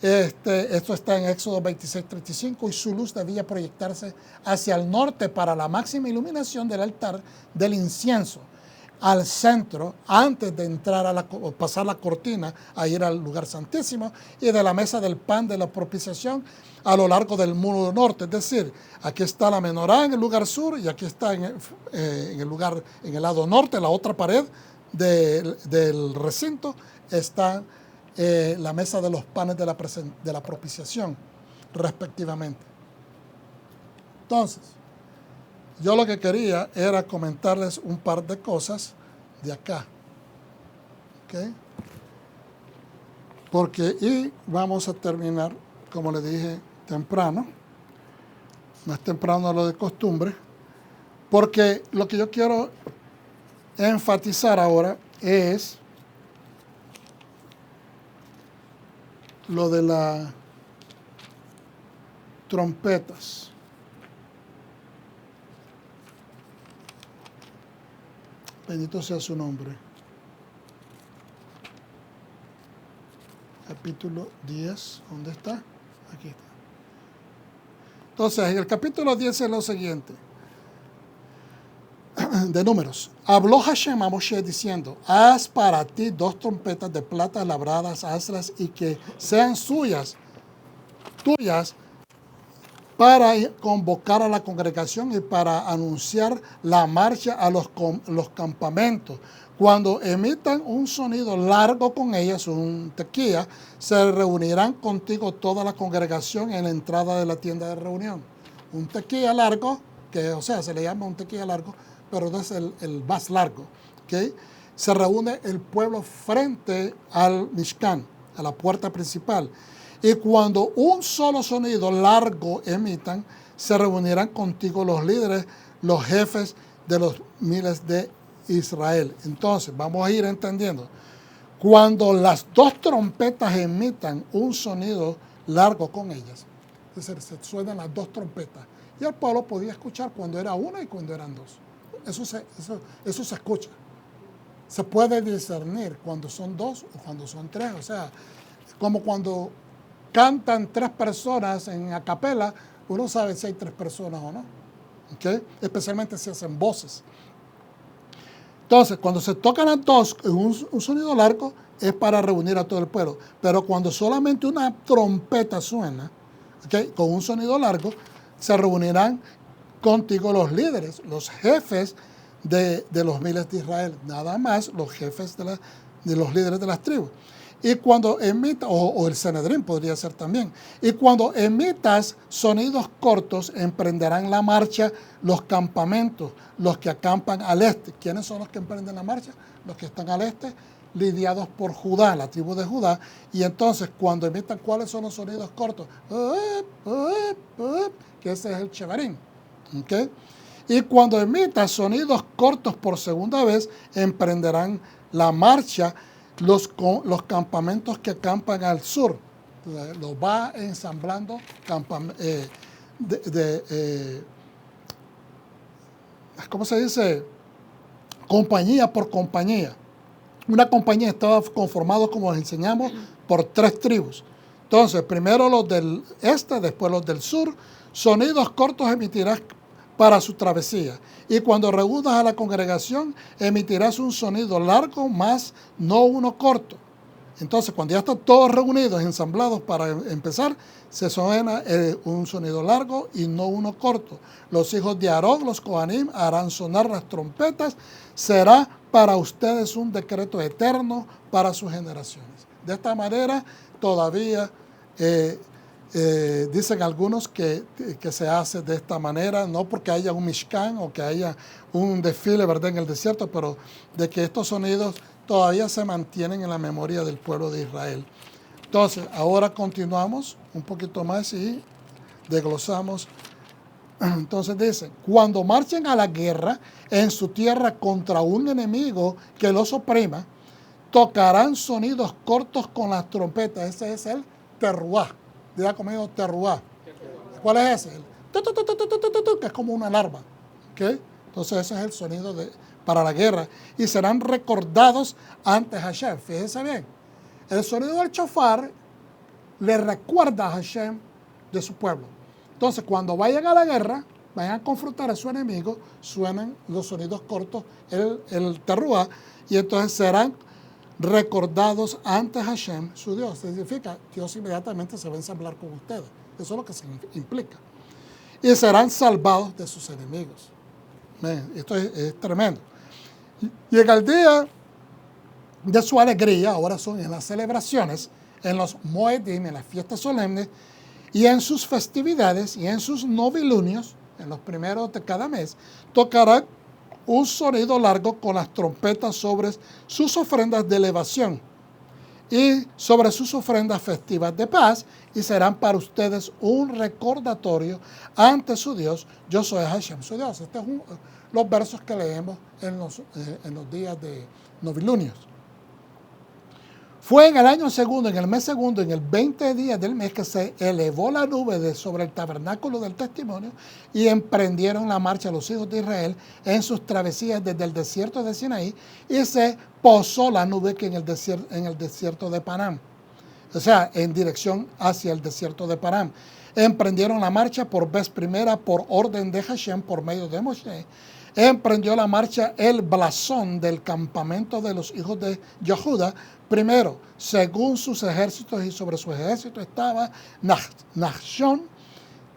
Esto está en Éxodo 26:35, y su luz debía proyectarse hacia el norte para la máxima iluminación del altar del incienso, al centro, antes de entrar pasar la cortina a ir al lugar santísimo, y de la mesa del pan de la propiciación a lo largo del muro norte. Es decir, aquí está la menorá en el lugar sur, y aquí está en el lado norte, la otra pared del recinto, está la mesa de los panes de la propiciación, respectivamente. Entonces, yo lo que quería era comentarles un par de cosas de acá. ¿Okay? Y vamos a terminar, como le dije, temprano. Más temprano a lo de costumbre. Porque lo que yo quiero enfatizar ahora es lo de las trompetas. Bendito sea su nombre. Capítulo 10, ¿dónde está? Aquí está. Entonces, en el capítulo 10 es lo siguiente. De Números. Habló Hashem a Moshe diciendo, haz para ti 2 trompetas de plata labradas, hazlas y que sean tuyas, para convocar a la congregación y para anunciar la marcha a los campamentos. Cuando emitan un sonido largo con ellas, un tequía, se reunirán contigo toda la congregación en la entrada de la tienda de reunión. Un tequía largo, se le llama un tequía largo, pero no es el más largo. ¿Okay? Se reúne el pueblo frente al Mishkan, a la puerta principal. Y cuando un solo sonido largo emitan, se reunirán contigo los líderes, los jefes de los miles de Israel. Entonces, vamos a ir entendiendo. Cuando las 2 trompetas emitan un sonido largo con ellas, es decir, se suenan las 2 trompetas. Y el pueblo podía escuchar cuando era una y cuando eran 2. Eso se escucha. Se puede discernir cuando son 2 o cuando son 3. O sea, como cuando cantan 3 personas en a capela, uno sabe si hay 3 personas o no. ¿Okay? Especialmente si hacen voces. Entonces, cuando se tocan las 2 en un sonido largo, es para reunir a todo el pueblo. Pero cuando solamente una trompeta suena, ¿okay?, con un sonido largo, se reunirán contigo los líderes, los jefes de los miles de Israel. Nada más los jefes de los líderes de las tribus. Y cuando emita, o el Sanedrín podría ser también, y cuando emitas sonidos cortos, emprenderán la marcha los campamentos, los que acampan al este. ¿Quiénes son los que emprenden la marcha? Los que están al este, lidiados por Judá, la tribu de Judá. Y entonces, cuando emitan, ¿cuáles son los sonidos cortos? Que ese es el Shevarim. ¿Okay? Y cuando emitas sonidos cortos por segunda vez, emprenderán la marcha los campamentos que acampan al sur. Los va ensamblando ¿cómo se dice? Compañía por compañía. Una compañía estaba conformada, como les enseñamos, por 3 tribus. Entonces, primero los del este, después los del sur. Sonidos cortos emitirás para su travesía. Y cuando reúnas a la congregación, emitirás un sonido largo, más no uno corto. Entonces, cuando ya están todos reunidos, ensamblados para empezar, se suena un sonido largo y no uno corto. Los hijos de Aarón, los Kohanim, harán sonar las trompetas. Será para ustedes un decreto eterno para sus generaciones. De esta manera, todavía dicen algunos que se hace de esta manera, no porque haya un Mishkan o que haya un desfile, ¿verdad?, en el desierto, pero de que estos sonidos todavía se mantienen en la memoria del pueblo de Israel. Entonces, ahora continuamos un poquito más y desglosamos. Entonces dice, cuando marchen a la guerra en su tierra contra un enemigo que los oprima, tocarán sonidos cortos con las trompetas. Ese es el terruá. Diga conmigo terruá. ¿Cuál es ese? Que es como una alarma. ¿Okay? Entonces ese es el sonido para la guerra. Y serán recordados ante Hashem. Fíjense bien. El sonido del shofar le recuerda a Hashem de su pueblo. Entonces cuando vayan a la guerra, vayan a confrontar a su enemigo, suenan los sonidos cortos, el terruá, y entonces serán recordados ante Hashem, su Dios. Significa, Dios inmediatamente se va a ensamblar con ustedes. Eso es lo que se implica. Y serán salvados de sus enemigos. Esto es tremendo. Y en el día de su alegría, ahora son en las celebraciones, en los Moedim, en las fiestas solemnes, y en sus festividades, y en sus novilunios, en los primeros de cada mes, tocarán un sonido largo con las trompetas sobre sus ofrendas de elevación y sobre sus ofrendas festivas de paz, y serán para ustedes un recordatorio ante su Dios. Yo soy Hashem, su Dios. Estos son los versos que leemos en los días de novilunios. Fue en el año segundo, en el mes segundo, en el 20 días del mes, que se elevó la nube de sobre el tabernáculo del testimonio y emprendieron la marcha los hijos de Israel en sus travesías desde el desierto de Sinaí, y se posó la nube que en el desierto de Paran, o sea, en dirección hacia el desierto de Paran. Emprendieron la marcha por vez primera por orden de Hashem por medio de Moshe. Emprendió la marcha el blasón del campamento de los hijos de Yehuda, primero, según sus ejércitos, y sobre su ejército estaba Nachshon,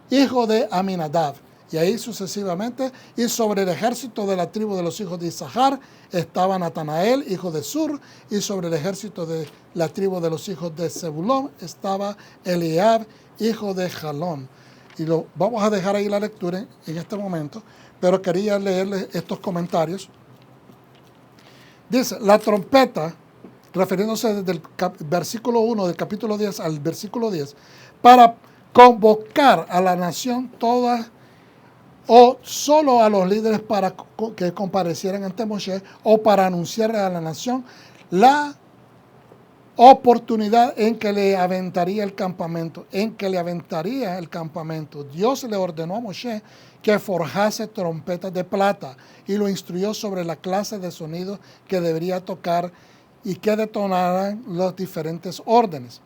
hijo de Aminadab, y ahí sucesivamente, y sobre el ejército de la tribu de los hijos de Isahar estaba Natanael, hijo de Sur, y sobre el ejército de la tribu de los hijos de Zebulón estaba Eliab, hijo de Jalón. Y lo vamos a dejar ahí la lectura en este momento, pero quería leerles estos comentarios. Dice, la trompeta, refiriéndose desde el versículo 1 del capítulo 10 al versículo 10, para convocar a la nación toda o solo a los líderes para que comparecieran ante Moshe, o para anunciarle a la nación la oportunidad en que le aventaría el campamento, Dios le ordenó a Moshe que forjase trompetas de plata y lo instruyó sobre la clase de sonidos que debería tocar y que detonaran los diferentes órdenes.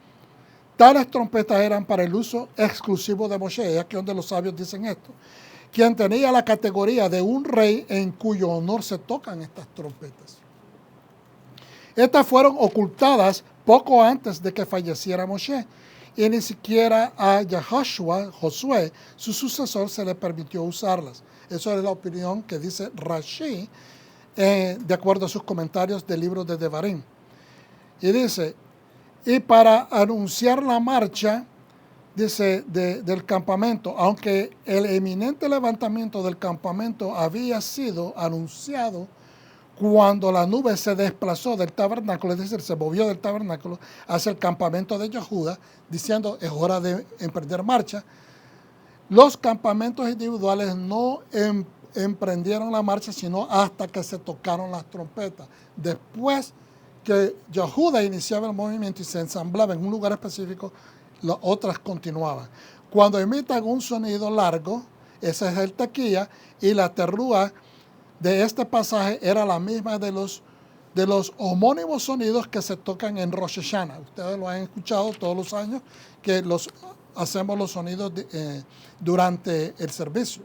Tales trompetas eran para el uso exclusivo de Moshe, aquí donde los sabios dicen esto, quien tenía la categoría de un rey en cuyo honor se tocan estas trompetas. Estas fueron ocultadas poco antes de que falleciera Moshe, y ni siquiera a Josué, su sucesor, se le permitió usarlas. Eso es la opinión que dice Rashi, de acuerdo a sus comentarios del libro de Devarim. Y dice, y para anunciar la marcha, dice, del campamento, aunque el eminente levantamiento del campamento había sido anunciado cuando la nube se desplazó del tabernáculo, es decir, se movió del tabernáculo hacia el campamento de Yehuda, diciendo, es hora de emprender marcha, los campamentos individuales no emprendieron la marcha, sino hasta que se tocaron las trompetas. Después que Yehuda iniciaba el movimiento y se ensamblaba en un lugar específico, las otras continuaban. Cuando emitan un sonido largo, ese es el tequía, y la terrúa de este pasaje era la misma de los homónimos sonidos que se tocan en Rosh Hashanah. Ustedes lo han escuchado todos los años, que hacemos los sonidos durante el servicio.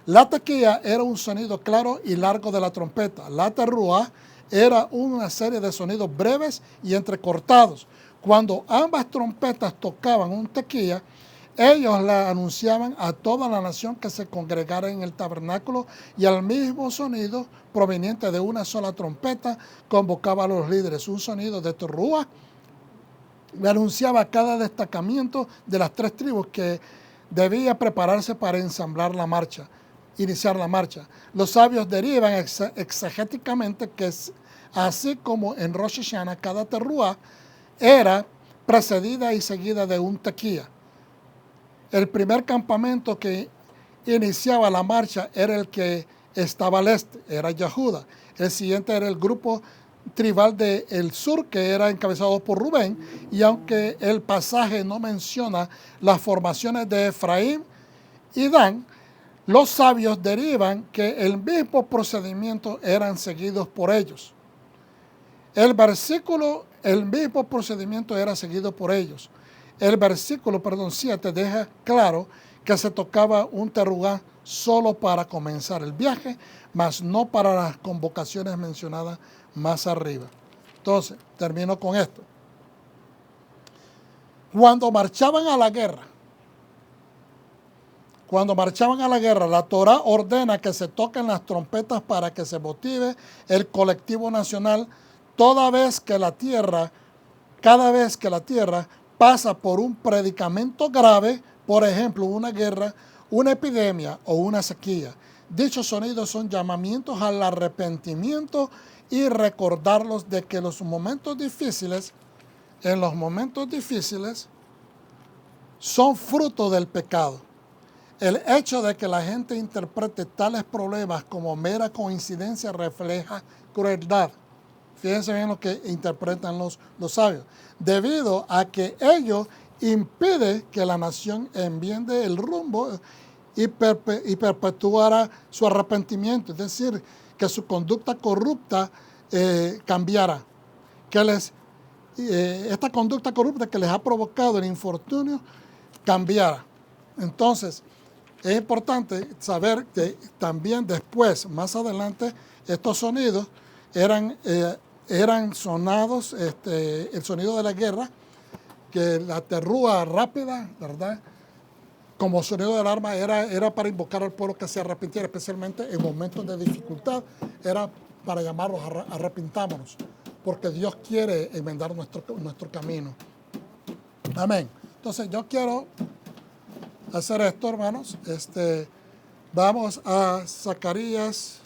La tequía era un sonido claro y largo de la trompeta. La terrúa era una serie de sonidos breves y entrecortados. Cuando ambas trompetas tocaban un tequía, ellos la anunciaban a toda la nación que se congregara en el tabernáculo, y al mismo sonido proveniente de una sola trompeta convocaba a los líderes. Un sonido de terrúa le anunciaba a cada destacamiento de las 3 tribus que debía prepararse para ensamblar la marcha, iniciar la marcha. Los sabios derivan exegéticamente que así como en Rosh Hashanah cada terrúa era precedida y seguida de un tequía. El primer campamento que iniciaba la marcha era el que estaba al este, era Yehuda. El siguiente era el grupo tribal del sur, que era encabezado por Rubén, y aunque el pasaje no menciona las formaciones de Efraín y Dan, los sabios derivan que el mismo procedimiento eran seguidos por ellos. El mismo procedimiento era seguido por ellos. El versículo 7 deja claro que se tocaba un terugá solo para comenzar el viaje, mas no para las convocaciones mencionadas más arriba. Entonces, termino con esto. Cuando marchaban a la guerra, la Torá ordena que se toquen las trompetas para que se motive el colectivo nacional cada vez que la tierra pasa por un predicamento grave, por ejemplo, una guerra, una epidemia o una sequía. Dichos sonidos son llamamientos al arrepentimiento y recordarlos de que en los momentos difíciles son fruto del pecado. El hecho de que la gente interprete tales problemas como mera coincidencia refleja crueldad, Fíjense bien lo que interpretan los sabios. Debido a que ello impide que la nación enmiende el rumbo y perpetuara su arrepentimiento, es decir, que su conducta corrupta cambiara, que esta conducta corrupta que les ha provocado el infortunio cambiara. Entonces, es importante saber que también después, más adelante, estos sonidos eran sonados, el sonido de la guerra, que la terrúa rápida, ¿verdad? Como sonido de alarma era para invocar al pueblo que se arrepintiera, especialmente en momentos de dificultad, era para llamarlos arrepintámonos, porque Dios quiere enmendar nuestro camino. Amén. Entonces yo quiero hacer esto, hermanos. Vamos a Zacarías.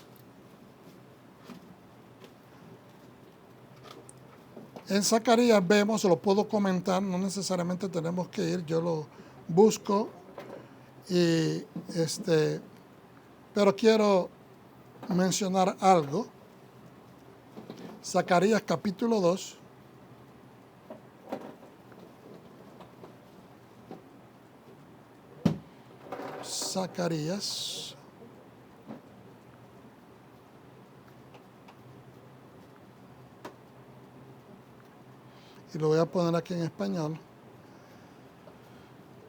En Zacarías vemos, lo puedo comentar, no necesariamente tenemos que ir, yo lo busco, pero quiero mencionar algo. Zacarías capítulo 2. Zacarías. Y lo voy a poner aquí en español.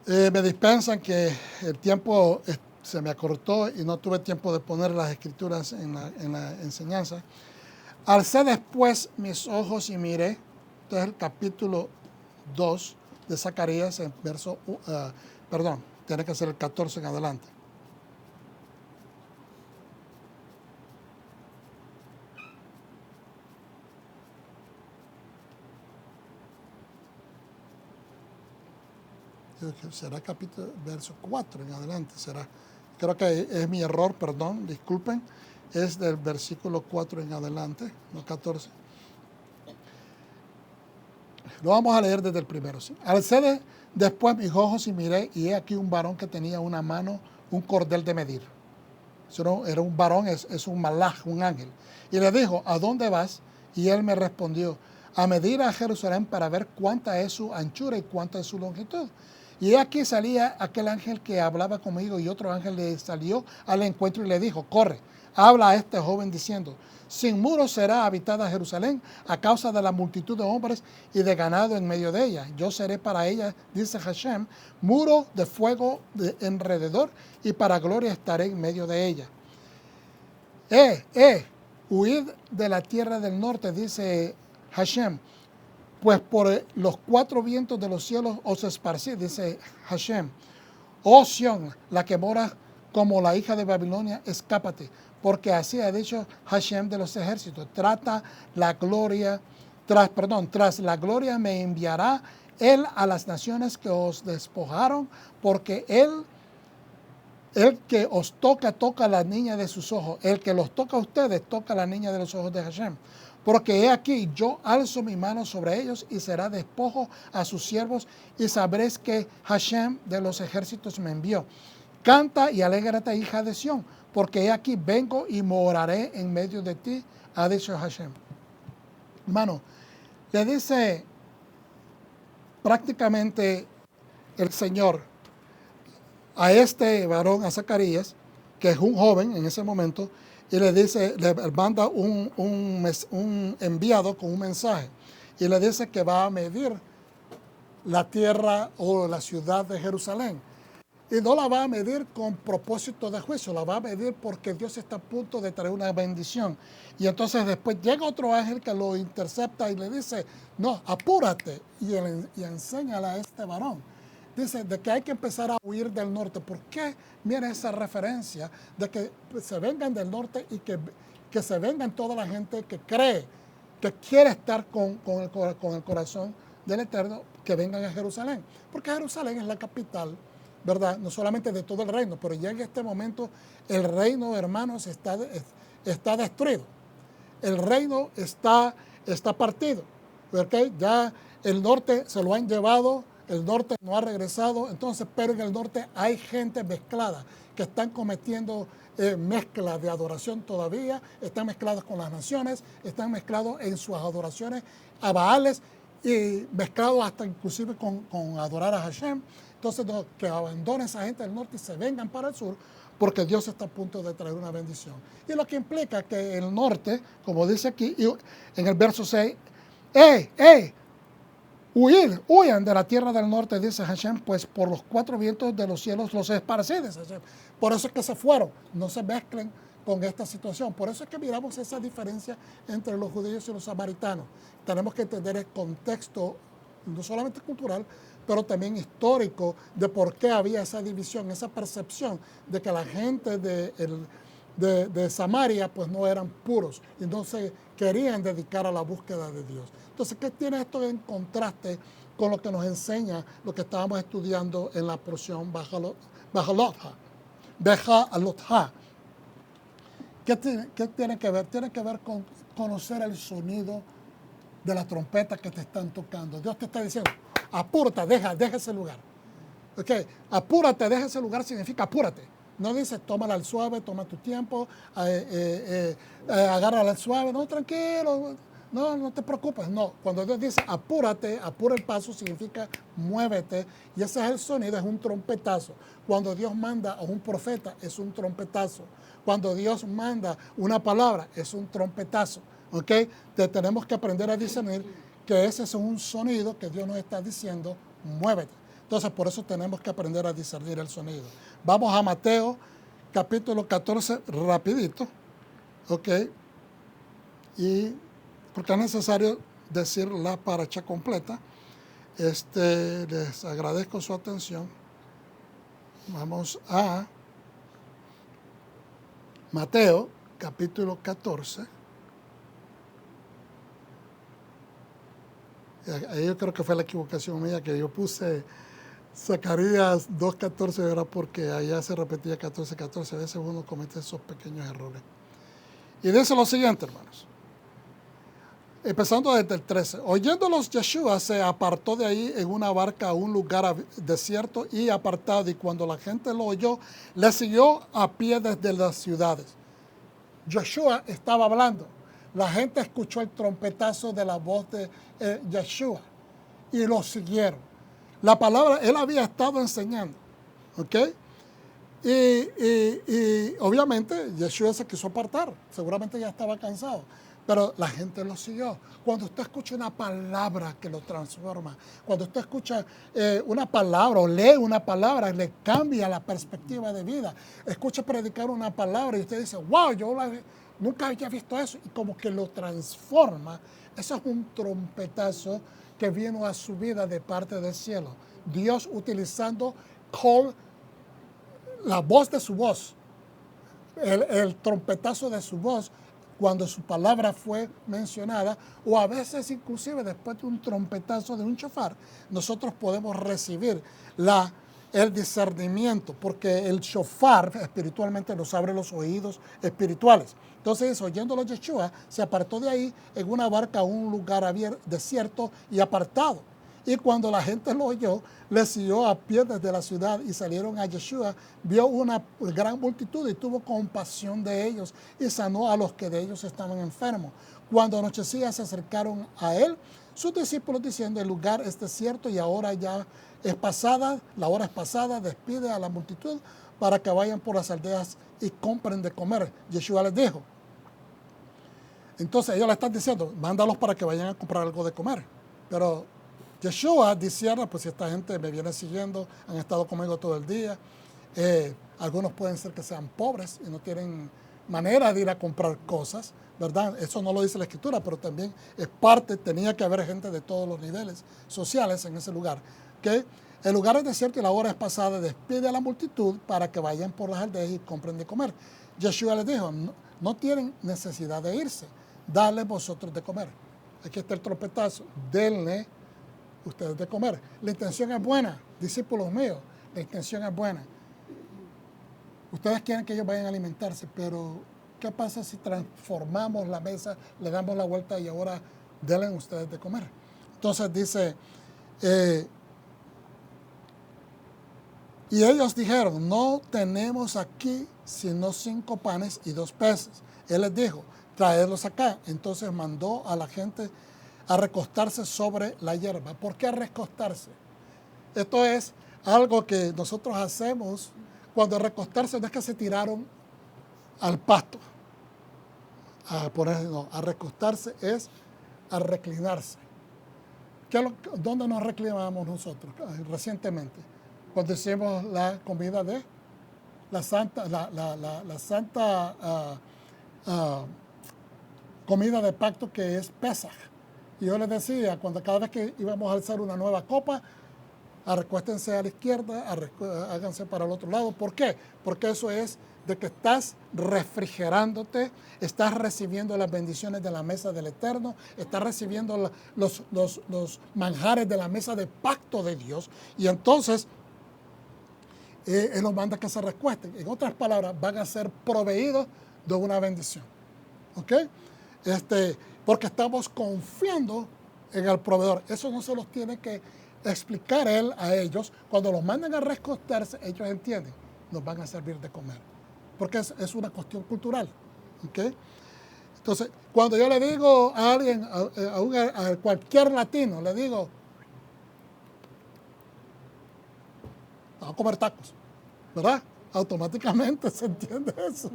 Me dispensan que el tiempo se me acortó y no tuve tiempo de poner las escrituras en la enseñanza. Alcé después mis ojos y miré. Este es el capítulo 2 de Zacarías, en verso, tiene que ser el 14 en adelante. Será capítulo, verso 4 en adelante, será. Creo que es mi error, perdón, disculpen. Es del versículo 4 en adelante, no 14. Lo vamos a leer desde el primero. ¿Sí? Alcé después mis ojos y miré, y he aquí un varón que tenía una mano, un cordel de medir. Eso era un varón, es un malaj, un ángel. Y le dijo, ¿a dónde vas? Y él me respondió, a medir a Jerusalén para ver cuánta es su anchura y cuánta es su longitud. Y aquí salía aquel ángel que hablaba conmigo, y otro ángel le salió al encuentro y le dijo, corre, habla a este joven diciendo, sin muros será habitada Jerusalén a causa de la multitud de hombres y de ganado en medio de ella. Yo seré para ella, dice Hashem, muro de fuego alrededor, y para gloria estaré en medio de ella. Huid de la tierra del norte, dice Hashem, pues por los cuatro vientos de los cielos os esparcí, dice Hashem. Oh Sión, la que mora como la hija de Babilonia, escápate, porque así ha dicho Hashem de los ejércitos. Tras la gloria me enviará él a las naciones que os despojaron, porque el que os toca a la niña de sus ojos. El que los toca a ustedes, toca a la niña de los ojos de Hashem. Porque he aquí, yo alzo mi mano sobre ellos y será despojo a sus siervos, y sabréis que Hashem de los ejércitos me envió. Canta y alégrate, hija de Sión, porque he aquí vengo y moraré en medio de ti, ha dicho Hashem. Hermano, le dice prácticamente el Señor a este varón, a Zacarías, que es un joven en ese momento, y le dice, le manda un enviado con un mensaje, y le dice que va a medir la tierra o la ciudad de Jerusalén. Y no la va a medir con propósito de juicio, la va a medir porque Dios está a punto de traer una bendición. Y entonces después llega otro ángel que lo intercepta y le dice, no, apúrate, y enséñale a este varón. Dice de que hay que empezar a huir del norte. ¿Por qué? Mira esa referencia de que se vengan del norte y que se vengan toda la gente que cree, que quiere estar con el corazón del Eterno, que vengan a Jerusalén. Porque Jerusalén es la capital, ¿verdad? No solamente de todo el reino, pero ya en este momento el reino, hermanos, está destruido. El reino está partido. ¿Okay? Ya el norte se lo han llevado el norte no ha regresado, entonces, pero en el norte hay gente mezclada que están cometiendo mezcla de adoración todavía, están mezclados con las naciones, están mezclados en sus adoraciones a Baales y mezclados hasta inclusive con adorar a Hashem. Entonces, no, que abandonen esa gente del norte y se vengan para el sur, porque Dios está a punto de traer una bendición. Y lo que implica que el norte, como dice aquí en el verso 6, huyan de la tierra del norte, dice Hashem, pues por los cuatro vientos de los cielos los esparcí, dice Hashem. Por eso es que se fueron, no se mezclen con esta situación. Por eso es que miramos esa diferencia entre los judíos y los samaritanos. Tenemos que entender el contexto, no solamente cultural, pero también histórico, de por qué había esa división, esa percepción de que la gente de Samaria pues no eran puros y no se querían dedicar a la búsqueda de Dios. Entonces, ¿qué tiene esto en contraste con lo que nos enseña lo que estábamos estudiando en la porción Bejalotha? ¿Qué tiene que ver? Tiene que ver con conocer el sonido de la trompeta que te están tocando. Dios te está diciendo, apúrate, deja ese lugar. Okay. Apúrate, deja ese lugar significa apúrate. No dice tómala al suave, toma tu tiempo, agárrala al suave, no, tranquilo, no te preocupes. No, cuando Dios dice apúrate, apura el paso, significa muévete, y ese es el sonido, es un trompetazo. Cuando Dios manda a un profeta, es un trompetazo. Cuando Dios manda una palabra, es un trompetazo. ¿Ok? Tenemos que aprender a discernir que ese es un sonido que Dios nos está diciendo, muévete. Entonces, por eso tenemos que aprender a discernir el sonido. Vamos a Mateo, capítulo 14, rapidito. ¿Ok? Y porque es necesario decir la paracha completa. Les agradezco su atención. Vamos a Mateo, capítulo 14. Ahí yo creo que fue la equivocación mía, que yo puse Zacarías 2.14, era porque allá se repetía 14.14. A veces uno comete esos pequeños errores. Y dice lo siguiente, hermanos. Empezando desde el 13. Oyéndolos, Yeshua se apartó de ahí en una barca a un lugar desierto y apartado. Y cuando la gente lo oyó, le siguió a pie desde las ciudades. Yeshua estaba hablando. La gente escuchó el trompetazo de la voz de Yeshua y lo siguieron. La palabra, él había estado enseñando, ¿ok? Y obviamente Yeshua se quiso apartar, seguramente ya estaba cansado, pero la gente lo siguió. Cuando usted escucha una palabra que lo transforma, cuando usted escucha una palabra o lee una palabra, le cambia la perspectiva de vida. Escucha predicar una palabra y usted dice, wow, nunca había visto eso, y como que lo transforma. Eso es un trompetazo que vino a su vida de parte del cielo. Dios utilizando la voz de su voz, el trompetazo de su voz, cuando su palabra fue mencionada, o a veces inclusive después de un trompetazo de un shofar, nosotros podemos recibir el discernimiento, porque el shofar espiritualmente nos abre los oídos espirituales. Entonces, oyéndolo Yeshua, se apartó de ahí en una barca a un lugar abierto, desierto y apartado. Y cuando la gente lo oyó, le siguió a pie desde la ciudad y salieron a Yeshua. Vio una gran multitud y tuvo compasión de ellos y sanó a los que de ellos estaban enfermos. Cuando anochecía, se acercaron a él sus discípulos diciendo, el lugar es desierto y ahora ya es pasada, la hora es pasada, despide a la multitud para que vayan por las aldeas y compren de comer. Yeshua les dijo. Entonces ellos le están diciendo, mándalos para que vayan a comprar algo de comer. Pero Yeshua discierne, pues si esta gente me viene siguiendo, han estado conmigo todo el día, algunos pueden ser que sean pobres y no tienen manera de ir a comprar cosas, ¿verdad? Eso no lo dice la Escritura, pero también es parte, tenía que haber gente de todos los niveles sociales en ese lugar. ¿Okay? El lugar es desierto y la hora es pasada, despide a la multitud para que vayan por las aldeas y compren de comer. Yeshua les dijo, no tienen necesidad de irse, dale vosotros de comer. Aquí está el trompetazo, denle ustedes de comer. La intención es buena, discípulos míos, la intención es buena. Ustedes quieren que ellos vayan a alimentarse, pero ¿qué pasa si transformamos la mesa, le damos la vuelta y ahora denle ustedes de comer? Entonces dice, Y ellos dijeron, no tenemos aquí sino 5 panes y 2 peces. Él les dijo, traedlos acá. Entonces mandó a la gente a recostarse sobre la hierba. ¿Por qué recostarse? Esto es algo que nosotros hacemos cuando recostarse no es que se tiraron al pasto. A recostarse es a reclinarse. ¿Dónde nos reclinamos nosotros recientemente? Cuando hicimos la comida de la santa comida de pacto que es Pesaj. Y yo les decía, cada vez que íbamos a alzar una nueva copa, recuéstense a la izquierda, háganse para el otro lado. ¿Por qué? Porque eso es de que estás refrigerándote, estás recibiendo las bendiciones de la mesa del Eterno, estás recibiendo los manjares de la mesa de pacto de Dios. Y entonces, Él nos manda que se recuesten. En otras palabras, van a ser proveídos de una bendición. ¿Ok? Porque estamos confiando en el proveedor. Eso no se los tiene que explicar Él a ellos. Cuando los mandan a recostarse, ellos entienden, nos van a servir de comer. Porque es una cuestión cultural. ¿Okay? Entonces, cuando yo le digo a alguien, a cualquier latino, le digo, vamos a comer tacos, ¿verdad? Automáticamente se entiende eso.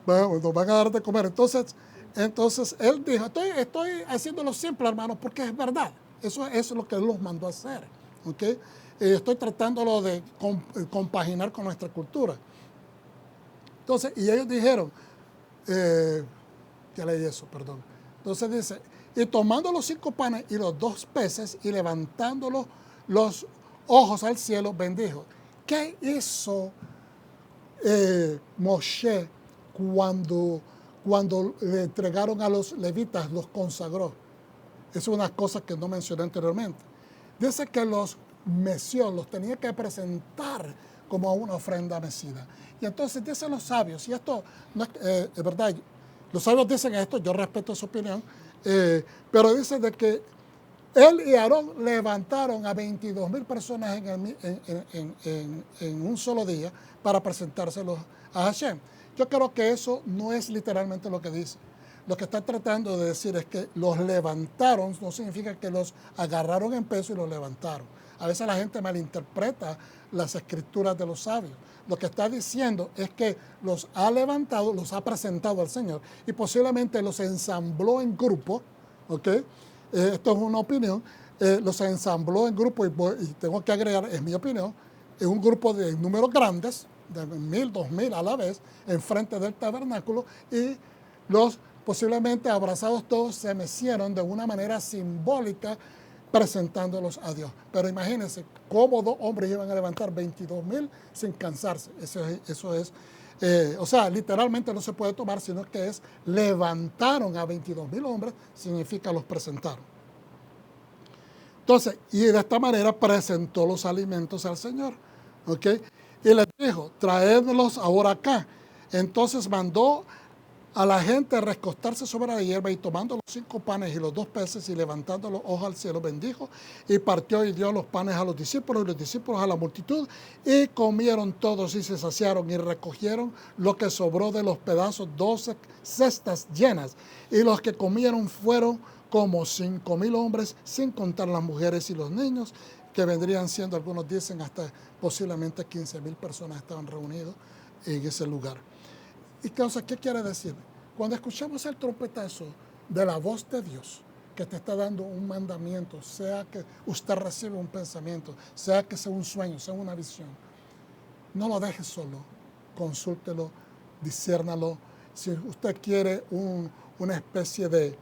Bueno, nos van a dar de comer. Entonces él dijo, estoy haciéndolo simple, hermano, porque es verdad. Eso es lo que él los mandó a hacer. ¿Okay? Estoy tratándolo de compaginar con nuestra cultura. Entonces, y ellos dijeron, ya leí eso, perdón. Entonces dice, y tomando los 5 panes y los 2 peces y levantándolos los ojos al cielo, bendijo. ¿Qué hizo Moshe cuando le entregaron a los levitas, los consagró? Es una cosa que no mencioné anteriormente. Dice que los meció, los tenía que presentar como una ofrenda mecida. Y entonces dicen los sabios, y esto no es verdad, los sabios dicen esto, yo respeto su opinión, pero dicen de que él y Aarón levantaron a 22,000 personas en un solo día para presentárselos a Hashem. Yo creo que eso no es literalmente lo que dice. Lo que está tratando de decir es que los levantaron, no significa que los agarraron en peso y los levantaron. A veces la gente malinterpreta las escrituras de los sabios. Lo que está diciendo es que los ha levantado, los ha presentado al Señor y posiblemente los ensambló en grupo, ¿ok? Esto es una opinión, los ensambló en grupo y tengo que agregar, es mi opinión, en un grupo de números grandes, de 1,000, 2,000 a la vez, enfrente del tabernáculo, y los posiblemente abrazados todos se mecieron de una manera simbólica presentándolos a Dios. Pero imagínense cómo 2 hombres iban a levantar 22,000 sin cansarse. Eso es o sea, literalmente no se puede tomar, sino que es levantaron a 22,000 hombres, significa los presentaron. Entonces, y de esta manera presentó los alimentos al Señor. ¿Ok? Y les dijo, traédlos ahora acá. Entonces mandó a la gente a recostarse sobre la hierba y tomando los 5 panes y los 2 peces y levantando los ojos al cielo, bendijo y partió y dio los panes a los discípulos y los discípulos a la multitud y comieron todos y se saciaron y recogieron lo que sobró de los pedazos, 12 cestas llenas, y los que comieron fueron como 5,000 hombres, sin contar las mujeres y los niños, que vendrían siendo, algunos dicen, hasta posiblemente 15,000 personas estaban reunidos en ese lugar. ¿Y qué quiere decir? Cuando escuchamos el trompetazo de la voz de Dios, que te está dando un mandamiento, sea que usted reciba un pensamiento, sea que sea un sueño, sea una visión, no lo deje solo, consúltelo, disciérnalo. Si usted quiere una especie de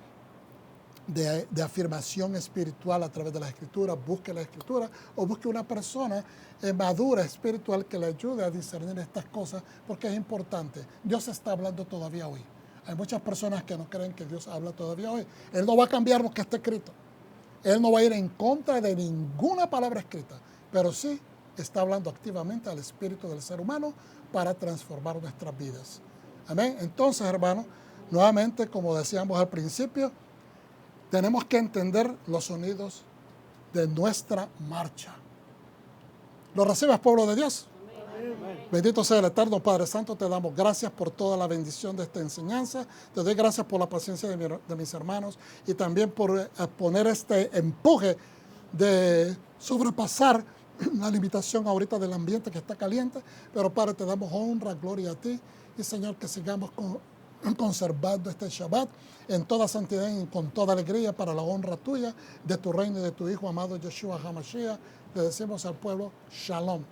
afirmación espiritual a través de la Escritura, busque la Escritura o busque una persona madura espiritual que le ayude a discernir estas cosas, porque es importante. Dios está hablando todavía hoy. Hay muchas personas que no creen que Dios habla todavía hoy. Él no va a cambiar lo que está escrito. Él no va a ir en contra de ninguna palabra escrita, pero sí está hablando activamente al espíritu del ser humano para transformar nuestras vidas. Amén. Entonces, hermanos, nuevamente, como decíamos al principio, tenemos que entender los sonidos de nuestra marcha. ¿Lo recibes, pueblo de Dios? Bendito sea el Eterno Padre Santo, te damos gracias por toda la bendición de esta enseñanza, te doy gracias por la paciencia de mis hermanos y también por poner este empuje de sobrepasar la limitación ahorita del ambiente que está caliente, pero Padre, te damos honra, gloria a ti y Señor, que sigamos conservando este Shabbat en toda santidad y con toda alegría para la honra tuya, de tu reino y de tu Hijo amado Yeshua HaMashiach. Le decimos al pueblo, Shalom.